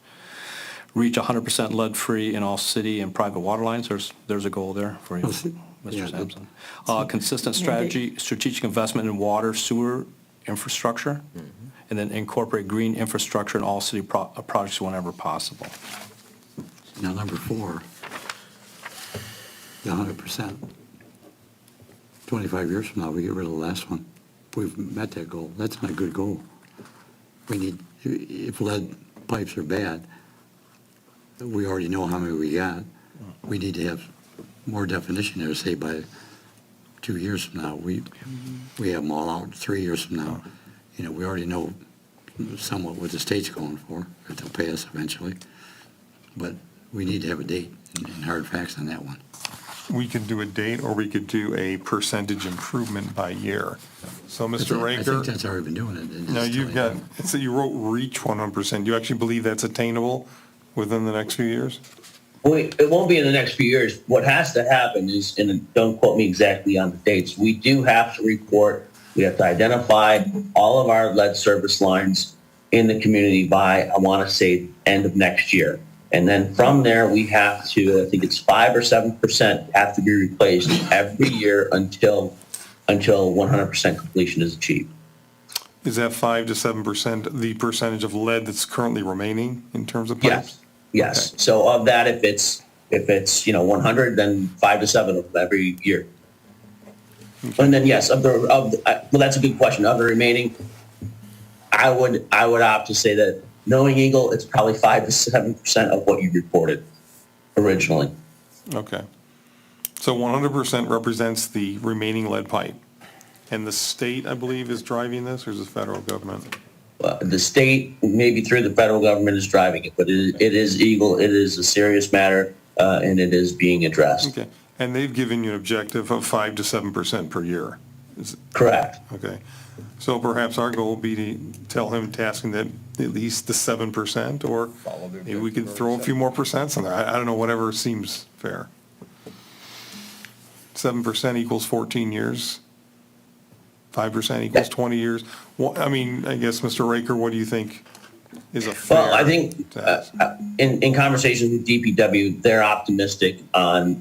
reach 100% lead-free in all city and private water lines. There's a goal there for you, Yeah, Mr. Sampson. Consistent strategic investment in water, sewer infrastructure, and then incorporate green infrastructure in all city projects whenever possible. Now, number 4, the 100%. 25 years from now, we get rid of the last one. We've met that goal. That's not a good goal. We need, if lead pipes are bad, we already know how many we got. We need to have more definition there, say by 2 years from now. We have them all out 3 years from now. You know, we already know somewhat what the state's going for, if they'll pay us eventually. But we need to have a date and hard facts on that one. We could do a date, or we could do a percentage improvement by year. So, Mr. I Raker, think that's already been doing it. now you've got, so you wrote reach 100%. Do you actually believe that's attainable within the next few years? Wait, it won't be in the next few years. What has to happen is, and don't quote me exactly on the dates, we do have to report, we have to identify all of our lead service lines in the community by, I want to say, end of next year. And then from there, we have to, I think it's 5 or 7% have to be replaced every year until 100% completion is achieved. Is that 5 to 7% the percentage of lead that's currently remaining in terms of pipes? Yes. So of that, if it's 100, then 5 to 7 of every year. And then yes, well, that's a good question. Of the remaining, I would opt to say that, knowing Eagle, it's probably 5 to 7% of what you reported originally. Okay. So 100% represents the remaining lead pipe. And the state, I believe, is driving this, or is it the federal government? The state, maybe through the federal government, is driving it, but it is Eagle. It is a serious matter, and it is being addressed. Okay. And they've given you an objective of 5 to 7% per year. Correct. Okay. So perhaps our goal would be to tell him, task him that at least the 7%, or maybe we could throw a few more percents on there. I don't know, whatever seems fair. 7% equals 14 years. 5% equals 20 years. Well, I mean, I guess, Mr. Raker, what do you think is a fair? Well, I think task? in conversations with DPW, they're optimistic on,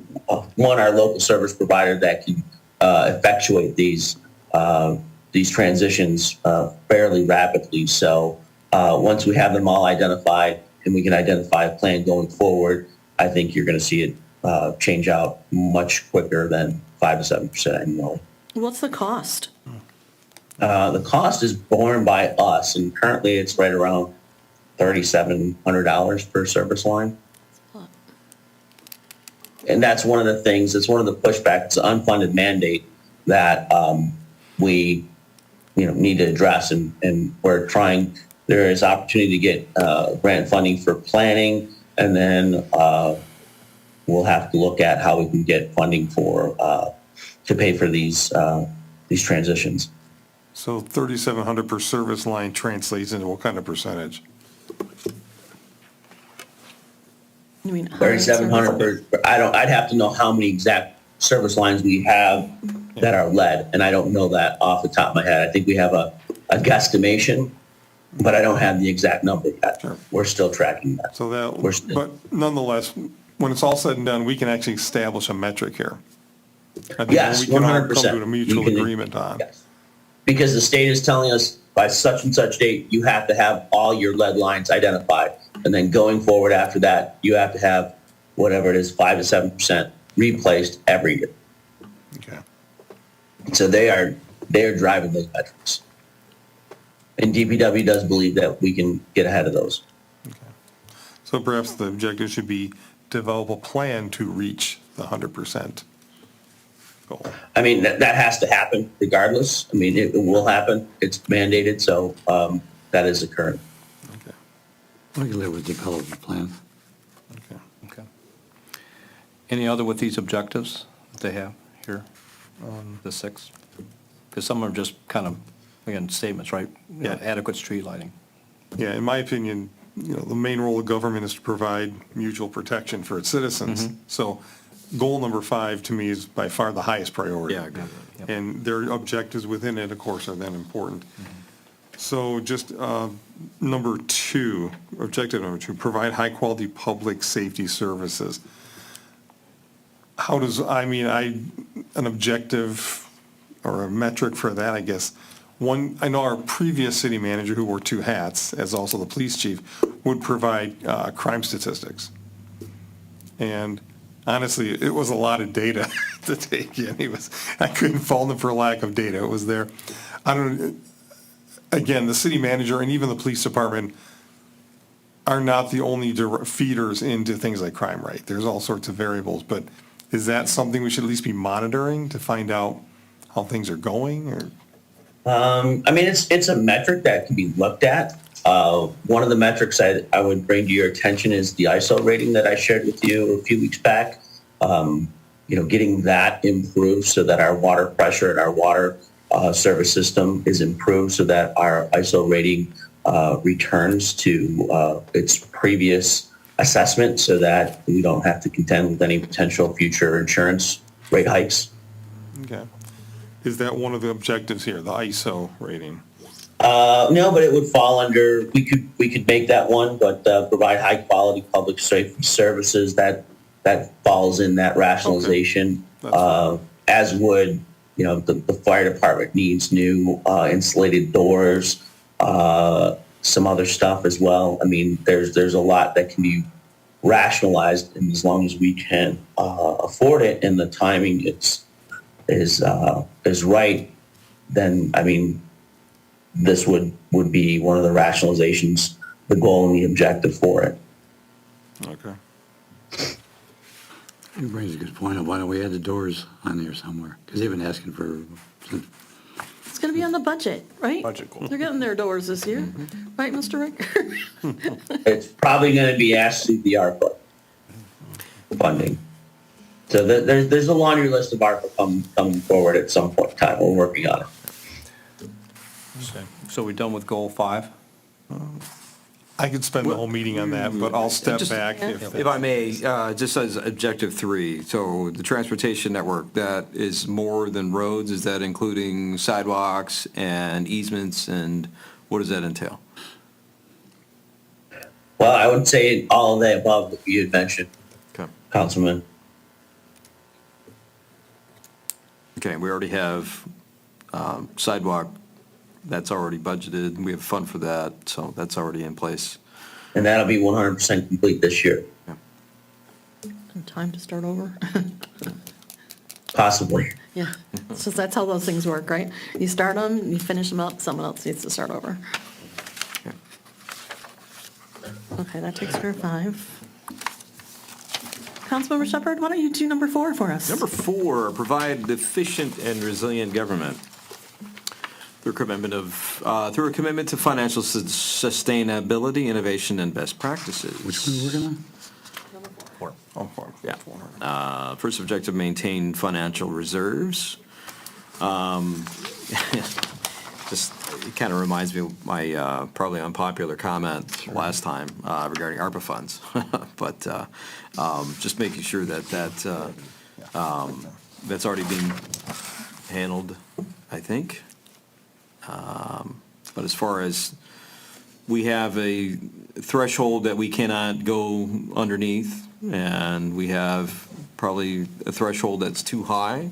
one, our local service provider that can effectuate these transitions fairly rapidly. So once we have them all identified and we can identify a plan going forward, I think you're going to see it change out much quicker than 5 to 7% annually. What's the cost? The cost is borne by us, and currently it's right around $3,700 per service line. And that's one of the things, it's one of the pushbacks, it's an unfunded mandate that we need to address, and we're trying, there is opportunity to get grant funding for planning, and then we'll have to look at how we can get funding for to pay for these transitions. So 3,700 per service line translates into what kind of percentage? You mean 3,700 per, I'd have to know how many exact service lines we have that are lead, and I don't know that off the top of my head. I think we have a guesstimation, but I don't have the exact number yet. Sure. We're still tracking that. So but nonetheless, when it's all said and done, we can actually establish a metric here. I think Yes, we can all 100%. come to a mutual We can- agreement on. Yes. Because the state is telling us by such and such date, you have to have all your lead lines identified. And then going forward after that, you have to have whatever it is, 5 to 7% replaced every year. Okay. So they are driving those metrics. And DPW does believe that we can get ahead of those. So perhaps the objective should be develop a plan to reach the 100% goal. I mean, that has to happen regardless. I mean, it will happen. It's mandated, so that is occurring. Okay. We can live with development plan. Okay. Okay. Any other with these objectives that they have here, the 6? Because some are just kind of, again, statements, right? You know, Yeah. Adequate street lighting. Yeah, in my opinion, the main role of government is to provide mutual protection for its citizens. So goal number 5 to me is by far the highest priority. Yeah, I agree. Yep. And their objectives within it, of course, are then important. So just number 2, objective number 2, provide high-quality public safety services. How does, an objective or a metric for that, I guess. One, I know our previous city manager, who wore 2 hats, as also the police chief, would provide crime statistics. And honestly, it was a lot of data to take in. I couldn't fault him for lack of data. It was there. I don't, again, the city manager and even the police department are not the only feeders into things like crime rate. There's all sorts of variables, but is that something we should at least be monitoring to find out how things are going, or? I mean, it's a metric that can be looked at. One of the metrics I would bring to your attention is the ISO rating that I shared with you a few weeks back. Getting that improved so that our water pressure and our water service system is improved so that our ISO rating returns to its previous assessment so that we don't have to contend with any potential future insurance rate hikes. Okay. Is that one of the objectives here, the ISO rating? No, but it would fall under, we could make that one, but provide high quality public safety services, that falls in that rationalization. Okay. As would, the fire department needs new insulated doors, some other stuff as well. I mean, there's a lot that can be rationalized, and as long as we can afford it and the timing is right, then, I mean, this would be one of the rationalizations, the goal and the objective for it. Okay. It brings a good point of why don't we add the doors on there somewhere? Because they've been asking for, It's going to be on the budget, right? Budget goal. They're getting their doors this year, right, Mr. Ricker? It's probably going to be asked through the ARPA funding. So there's a laundry list of ARPA coming forward at some point in time. We're working on it. So we're done with goal 5? I could spend the whole meeting on that, but I'll step Just- back If I may, just as objective 3, so the transportation network, that is more than roads, is that including sidewalks and easements, and what does that entail? Well, I would say all of the above that you had mentioned, Okay. Councilman. Okay, we already have sidewalk, that's already budgeted, we have a fund for that, so that's already in place. And that'll be 100% complete this year, Time to start over. possibly. Yeah, so that's how those things work, right? You start them, you finish them up, someone else needs to start over. Okay. Okay, that takes care of 5. Councilmember Shepherd, why don't you do number 4 for us? Number 4, provide efficient and resilient government. Through a commitment to financial sustainability, innovation, and best practices. which one we're gonna? Yeah. First objective, maintain financial reserves. Just, it kind of reminds me of my probably unpopular comment last time regarding ARPA funds. But just making sure that's already been handled, I think. But as far as, we have a threshold that we cannot go underneath, and we have probably a threshold that's too high,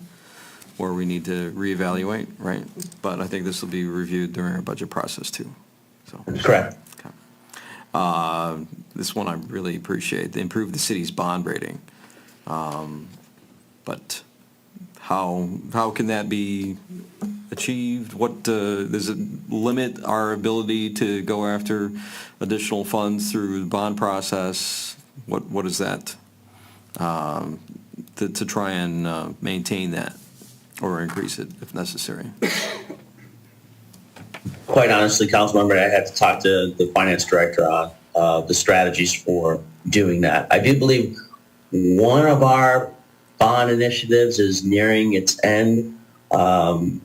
where we need to reevaluate, right? But I think this will be reviewed during our budget process too, so. Correct. Okay. This one I really appreciate, they improved the city's bond rating. But how can that be achieved? What, does it limit our ability to go after additional funds through the bond process? What is that, to try and maintain that or increase it if necessary? Quite honestly, Councilmember, I had to talk to the finance director on the strategies for doing that. I do believe one of our bond initiatives is nearing its end.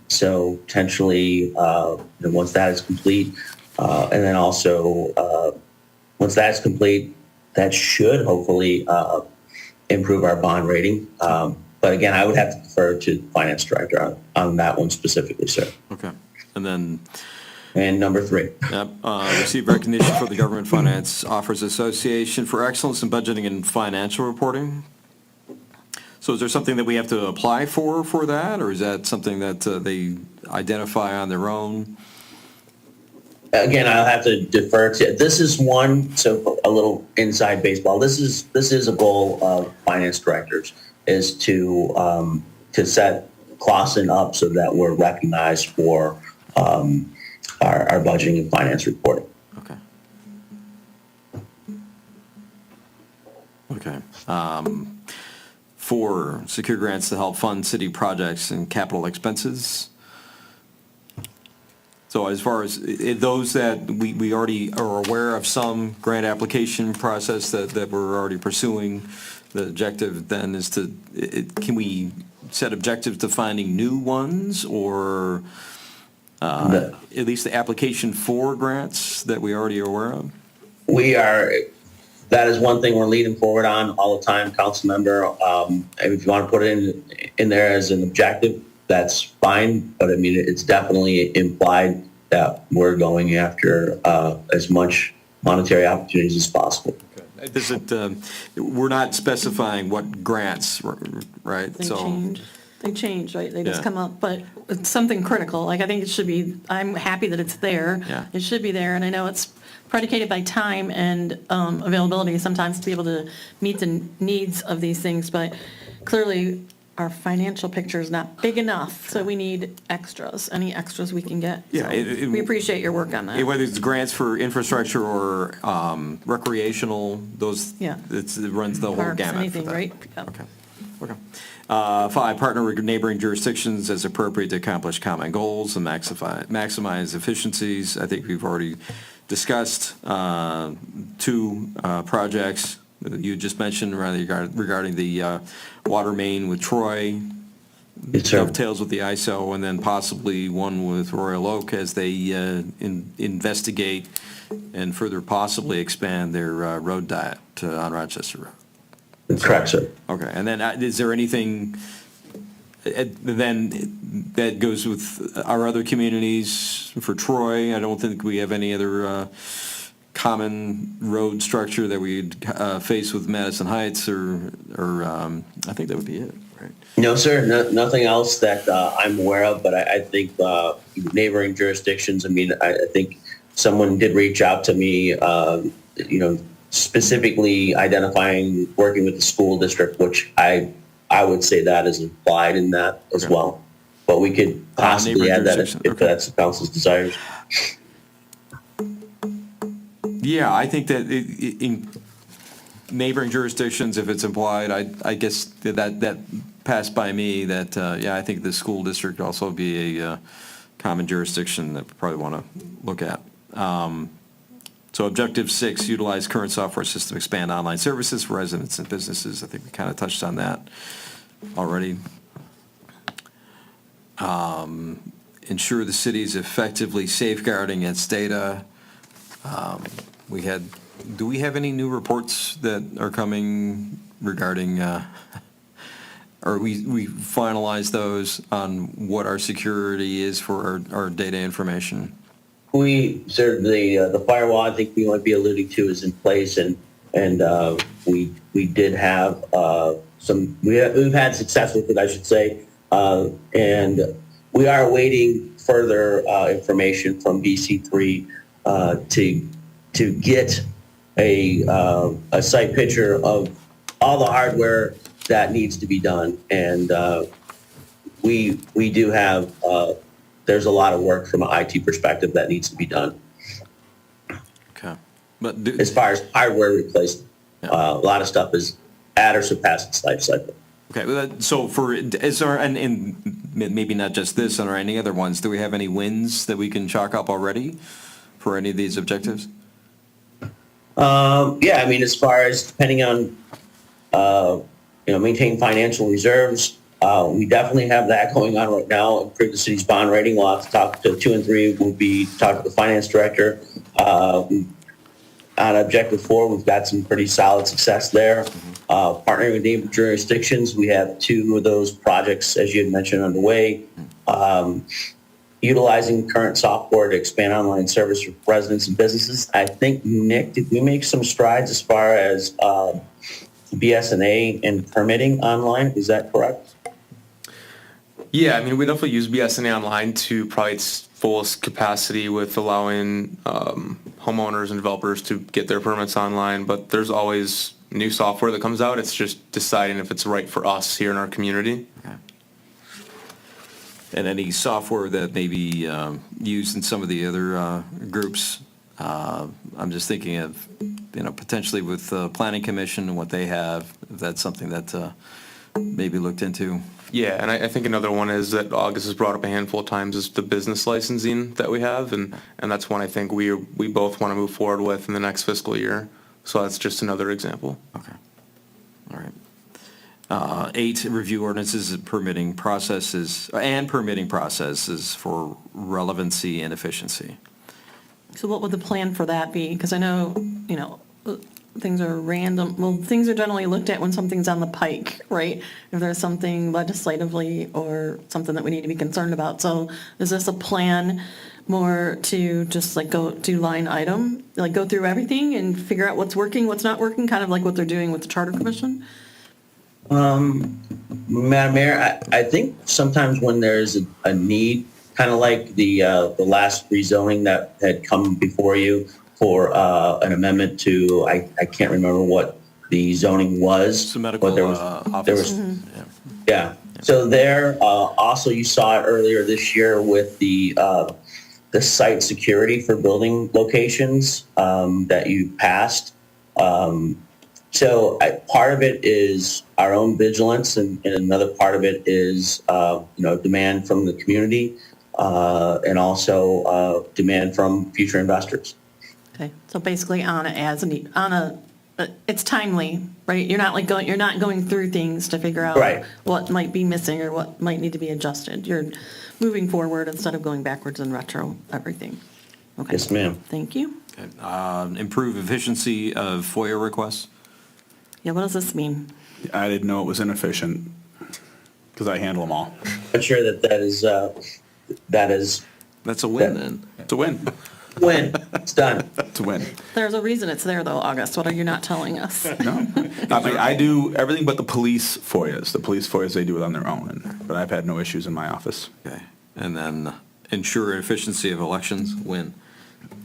So potentially, once that is complete, and then also, once that's complete, that should hopefully improve our bond rating. But again, I would have to defer to the finance director on that one specifically, sir. Okay. And then, And number 3. receive recognition for the Government Finance Offers Association for excellence in budgeting and financial reporting. So is there something that we have to apply for that, or is that something that they identify on their own? Again, I'll have to defer to, this is one, so a little inside baseball. This is a goal of finance directors, is to set Clausen up so that we're recognized for our budgeting and finance reporting. Okay. Okay. For secure grants to help fund city projects and capital expenses. So as far as those that we already are aware of some grant application process that we're already pursuing, the objective then is to, can we set objectives to finding new ones, or at least the application for grants that we already are aware of? That is one thing we're leading forward on all the time, council member. If you want to put it in there as an objective, that's fine. But I mean, it's definitely implied that we're going after as much monetary opportunities as possible. Does it, we're not specifying what grants, right? They change, right? They just Yeah. come up, but it's something critical. Like, I think it should be, I'm happy that it's there. Yeah. It should be there, and I know it's predicated by time and availability sometimes to be able to meet the needs of these things, but clearly our financial picture is not big enough, so we need extras, any extras we can get. Yeah, So we appreciate your work on that. Whether it's grants for infrastructure or recreational, those, Yeah. it runs the whole Parks, gamut for anything, that. right? Yeah. Okay, okay. 5, partner with neighboring jurisdictions as appropriate to accomplish common goals and maximize efficiencies. I think we've already discussed 2 projects that you just mentioned regarding the water main with Troy. Yes, sir. Dovetails with the ISO, and then possibly one with Royal Oak as they investigate and further possibly expand their road diet on Rochester Road. Correct, sir. Okay, and then is there anything then that goes with our other communities for Troy? I don't think we have any other common road structure that we'd face with Madison Heights, or I think that would be it, right? No, sir, nothing else that I'm aware of, but I think neighboring jurisdictions, I mean, I think someone did reach out to me, specifically identifying working with the school district, which I would say that is implied in that as well. But we could possibly add that if that's the council's desires. Yeah, I think that in neighboring jurisdictions, if it's implied, I guess that passed by me, that, I think the school district also be a common jurisdiction that we probably want to look at. So objective 6, utilize current software system, expand online services for residents and businesses. I think we kind of touched on that already. Ensure the city is effectively safeguarding its data. Do we have any new reports that are coming regarding, or we finalized those on what our security is for our data information? We certainly, the firewall, I think we might be alluding to, is in place, and we did have we've had success with it, I should say, and we are awaiting further information from BC3 to get a site picture of all the hardware that needs to be done, and we do have. There's a lot of work from an IT perspective that needs to be done. Okay. But As far as hardware replacement, a lot of stuff is at or surpassed its life cycle. Okay, well, so is there, and maybe not just this or any other ones, do we have any wins that we can chalk up already for any of these objectives? Yeah, I mean, as far as depending on, maintain financial reserves, we definitely have that going on right now. Improve the city's bond rating. We'll have to talk to 2 and 3. We'll be talking to the finance director. On objective 4, we've got some pretty solid success there. Partnering with neighboring jurisdictions, we have 2 of those projects, as you had mentioned, underway. Utilizing current software to expand online service for residents and businesses. I think, Nick, did we make some strides as far as BSNA and permitting online? Is that correct? Yeah, I mean, we definitely use BSNA Online to probably fullest capacity with allowing homeowners and developers to get their permits online, but there's always new software that comes out. It's just deciding if it's right for us here in our community. And any software that may be used in some of the other groups, I'm just thinking of, potentially with the Planning Commission and what they have, if that's something that may be looked into. Yeah, and I think another one is that August has brought up a handful of times is the business licensing that we have, and that's one I think we both want to move forward with in the next fiscal year. So that's just another example. Okay. All right. 8, review ordinances and permitting processes for relevancy and efficiency. So what would the plan for that be? Because I know, things are random, well, things are generally looked at when something's on the pike, right? If there's something legislatively or something that we need to be concerned about. So is this a plan more to just like go do line item, like go through everything and figure out what's working, what's not working, kind of like what they're doing with the Charter Commission? Madam Mayor, I think sometimes when there's a need, kind of like the last rezoning that had come before you for an amendment to, I can't remember what the zoning was. It's a medical but there office. was, yeah. So there, also you saw it earlier this year with the site security for building locations that you passed. So part of it is our own vigilance, and another part of it is demand from the community, and also demand from future investors. Okay, so basically it's timely, right? You're not going through things to figure out Right. what might be missing or what might need to be adjusted. You're moving forward instead of going backwards and retro everything. Okay. Yes, ma'am. Thank you. Okay. Improve efficiency of FOIA requests. Yeah, what does this mean? I didn't know it was inefficient, because I handle them all. I'm sure that is That's a win then. It's a win. when it's done. It's a win. There's a reason it's there though, August. What are you not telling us? No, I do everything but the police FOIAs. The police FOIAs, they do it on their own, but I've had no issues in my office. Okay. And then ensure efficiency of elections, win.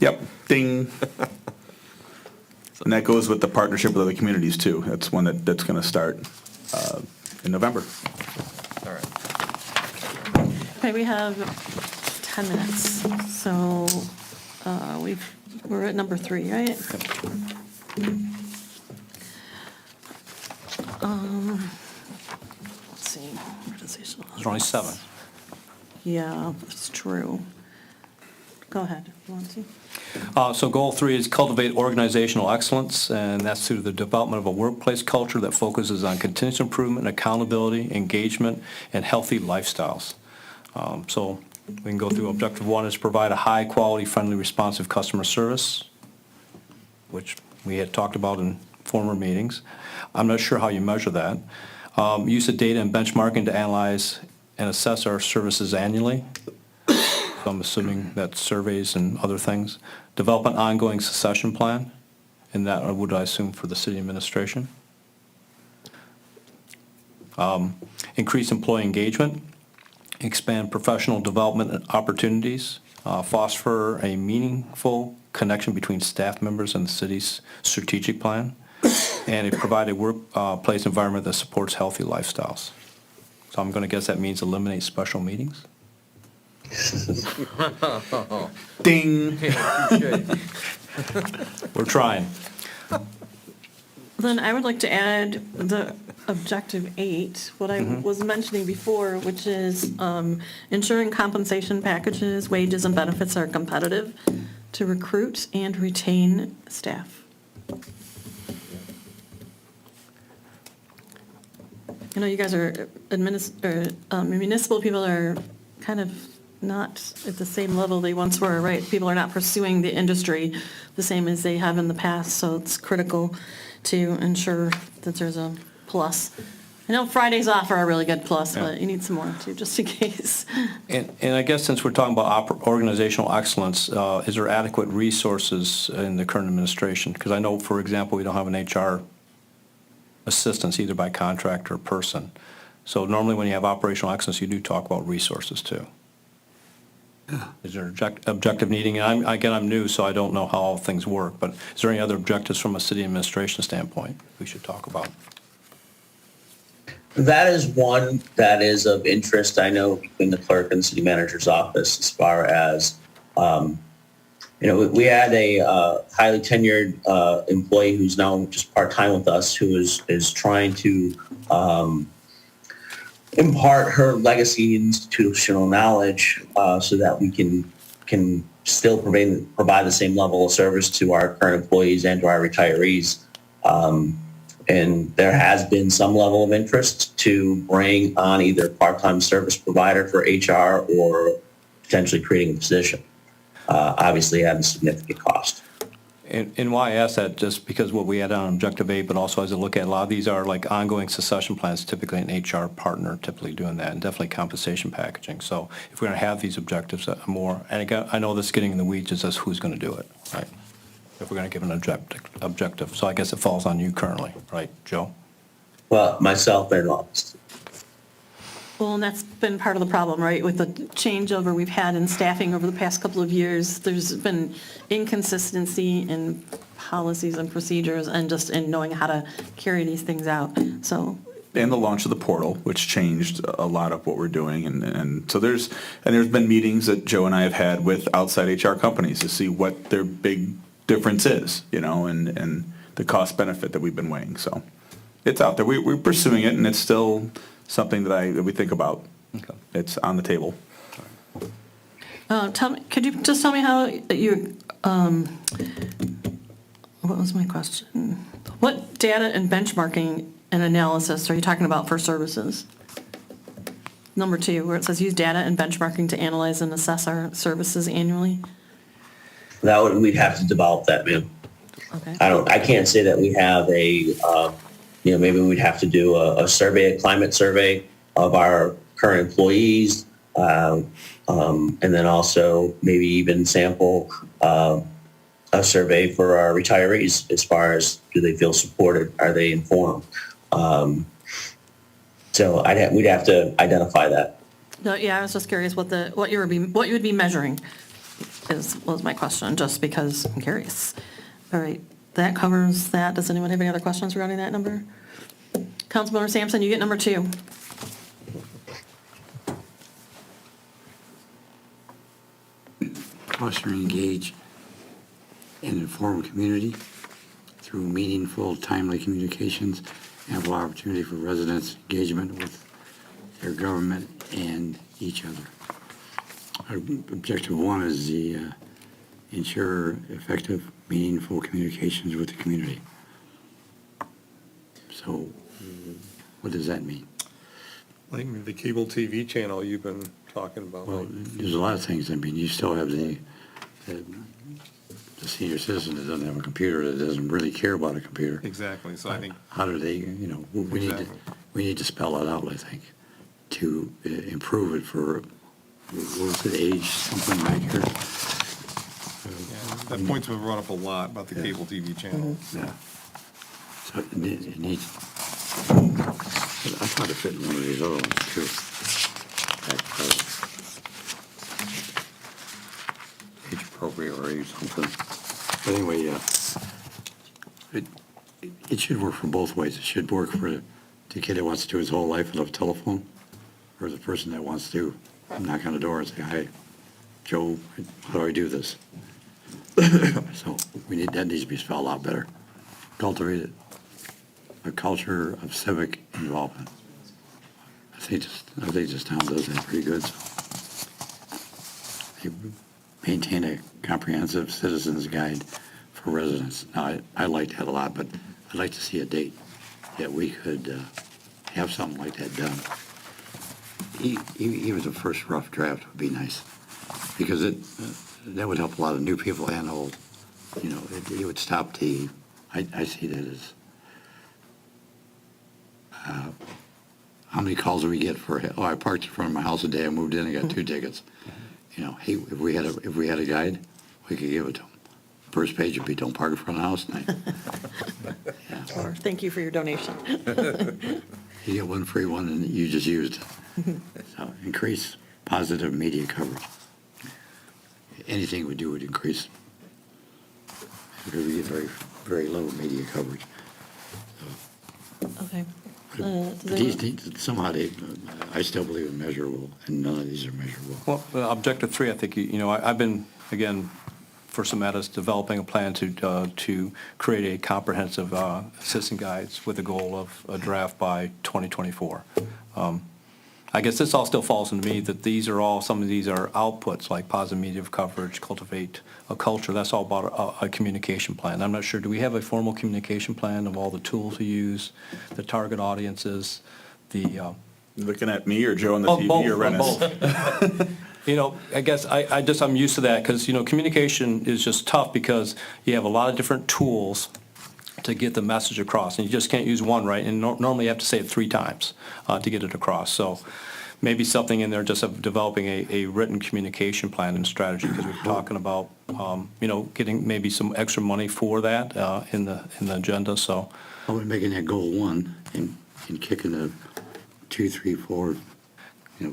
Yep, ding. And that goes with the partnership with other communities too. That's one that's going to start in November. All right. Okay, we have 10 minutes. So we're at number 3, right? Let's see. There's only 7. Yeah, that's true. Go ahead, if you want to. So goal 3 is cultivate organizational excellence, and that's through the development of a workplace culture that focuses on continuous improvement, accountability, engagement, and healthy lifestyles. So we can go through objective 1 is provide a high-quality, friendly, responsive customer service, which we had talked about in former meetings. I'm not sure how you measure that. Use of data and benchmarking to analyze and assess our services annually. So I'm assuming that's surveys and other things. Develop an ongoing succession plan, and that would, I assume, for the city administration. Increase employee engagement, expand professional development opportunities, foster a meaningful connection between staff members and the city's strategic plan, and provide a workplace environment that supports healthy lifestyles. So I'm going to guess that means eliminate special meetings? Ding. We're trying. Then I would like to add the objective 8, what I was mentioning before, which is ensuring compensation packages, wages, and benefits are competitive to recruit and retain staff. I know you guys are municipal people are kind of not at the same level they once were, right? People are not pursuing the industry the same as they have in the past, so it's critical to ensure that there's a plus. I know Fridays off are a really good plus, but you need some more too, just in case. And I guess since we're talking about organizational excellence, is there adequate resources in the current administration? Because I know, for example, we don't have an HR assistance either by contract or person. So normally when you have operational excellence, you do talk about resources too. Is there objective needing? And I'm new, so I don't know how all things work, but is there any other objectives from a city administration standpoint we should talk about? That is one that is of interest, I know, between the clerk and the city manager's office as far as, we had a highly tenured employee who's now just part-time with us who is trying to impart her legacy institutional knowledge so that we can still provide the same level of service to our current employees and to our retirees. And there has been some level of interest to bring on either part-time service provider for HR or potentially creating a position, obviously at a significant cost. And why I ask that, just because what we had on Objective 8, but also as I look at, a lot of these are like ongoing succession plans, typically an HR partner typically doing that, and definitely compensation packaging. So if we're going to have these objectives more, and again, I know this getting in the weeds is just who's going to do it, right? If we're going to give an objective. So I guess it falls on you currently, right, Joe? Well, myself and August. Well, and that's been part of the problem, right? With the changeover we've had in staffing over the past couple of years, there's been inconsistency in policies and procedures and just in knowing how to carry these things out. So, And the launch of the portal, which changed a lot of what we're doing, and so there's been meetings that Joe and I have had with outside HR companies to see what their big difference is, and the cost benefit that we've been weighing. So it's out there. We're pursuing it, and it's still something that we think about. Okay. It's on the table. could you just tell me how you, what was my question? What data and benchmarking and analysis are you talking about for services? Number 2, where it says use data and benchmarking to analyze and assess our services annually. We'd have to develop that, ma'am. Okay. I can't say that we have maybe we'd have to do a survey, a climate survey of our current employees, and then also maybe even sample a survey for our retirees as far as do they feel supported, are they informed? So we'd have to identify that. No, yeah, I was just curious what you would be measuring was my question, just because I'm curious. All right, that covers that. Does anyone have any other questions regarding that number? Councilmember Sampson, you get number 2. Foster and engage and inform community through meaningful, timely communications, ample opportunity for residents' engagement with their government and each other. Our objective 1 is the ensure effective, meaningful communications with the community. So what does that mean? Like the cable TV channel you've been talking about. Well, there's a lot of things. I mean, you still have the senior citizen that doesn't have a computer, that doesn't really care about a computer. Exactly, so I think. How do they, Exactly. we need to spell that out, I think, to improve it for, what was it, age, something back here? That point's been brought up a lot about the cable TV channel. Yeah. So it needs, I thought it fit in one of these other ones too. Age appropriate or age something. But anyway, it should work for both ways. It should work for the kid that wants to do his whole life with a telephone, or the person that wants to knock on the door and say, "Hi, Joe, how do I do this?" So that needs to be spelled out better. Cultivate a culture of civic involvement. I think this town does that pretty good. So they maintain a comprehensive citizens guide for residents. Now, I like that a lot, but I'd like to see a date that we could have something like that done. Even the first rough draft would be nice, because that would help a lot of new people and old. It would stop I see that as, how many calls do we get for, I parked in front of my house today, I moved in, I got 2 tickets. Hey, if we had a guide, we could give it to them. First page would be, don't park in front of the house tonight. Yeah. Or thank you for your donation. You get one free one and you just used it. So increase positive media coverage. anything we do would increase. Because we get very, very low media coverage. Okay. But these things, somehow I still believe in measurable, and none of these are measurable. Well, objective 3, I think, I've been, again, for Symetis, developing a plan to create a comprehensive assistant guides with a goal of a draft by 2024. I guess this all still falls into me, that some of these are outputs, like positive media coverage, cultivate a culture. That's all about a communication plan. I'm not sure, do we have a formal communication plan of all the tools we use, the target audiences, the... Looking at me or Joe on the Oh, TV or Rennis? Both. I guess I'm used to that, because, communication is just tough because you have a lot of different tools to get the message across, and you just can't use one, right? And normally you have to say it 3 times to get it across. So maybe something in there just of developing a written communication plan and strategy, because we're talking about, getting maybe some extra money for that in the agenda, so. How about making that goal 1 and kicking the 2, 3, 4,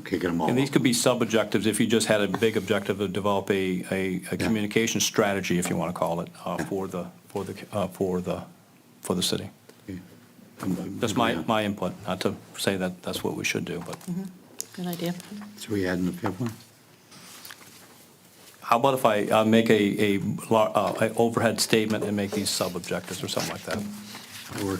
kicking them all. And these could be sub-objectives if you just had a big objective to develop a communication strategy, if you want to call it, for the city. That's my input, not to say that that's what we should do, but Good idea. So we adding the 5th one? how about if I make a overhead statement and make these sub-objectives or something like that? Or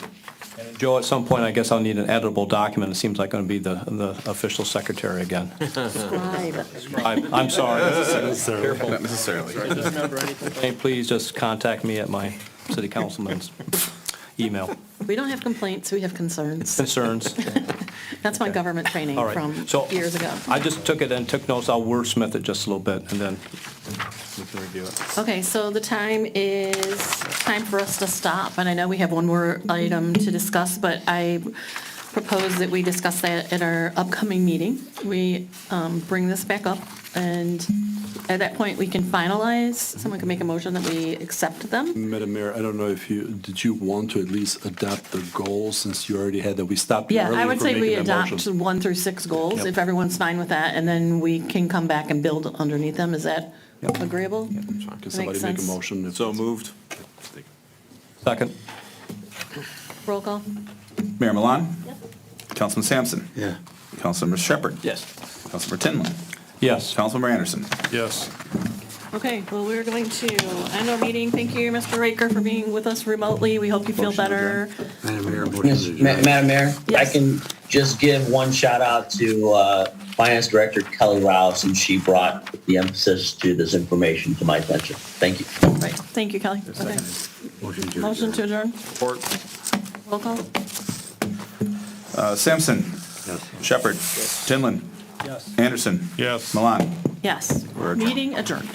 Joe, at some point, I guess I'll need an editable document. It seems like I'm going to be the official secretary again. Scribe. I'm sorry. Not necessarily. Hey, please just contact me at my city councilman's email. We don't have complaints, we have concerns. Concerns? That's my government training All right. from So years ago. I just took it and took notes. I'll wordsmith it just a little bit, and then we can review it. Okay, so the time is time for us to stop, and I know we have one more item to discuss, but I propose that we discuss that at our upcoming meeting. We bring this back up, and at that point, we can finalize, someone can make a motion that we accept them. Madam Mayor, I don't know if did you want to at least adopt the goals since you already had that? We stopped you Yeah, I earlier would for say we making that adopt motion. 1 through 6 goals, Yep. if everyone's fine with that, and then we can come back and build underneath them. Is that agreeable? Can somebody make a sense. motion? if So it's- moved. Second? Roll call? Mayor Milan? Councilman Sampson? Yeah. Councilmember Shepherd? Yes. Councilmember Tinlin? Yes. Councilmember Anderson? Yes. Okay, well, we're going to end our meeting. Thank you, Mr. Raker, for being with us remotely. We hope you feel Motion to better. Madam Mayor, motion Yes, to adjourn. Madam Mayor, I Yes. can just give one shout out to Finance Director Kelly Rouse, and she brought the emphasis to this information to my attention. Thank you. Right, thank you, Kelly. Okay. Motion to adjourn? Support. Roll call? Sampson? Yes. Shepherd? Tinlin? Yes. Anderson? Yes. Milan? Yes. We're adjourned. Meeting adjourned.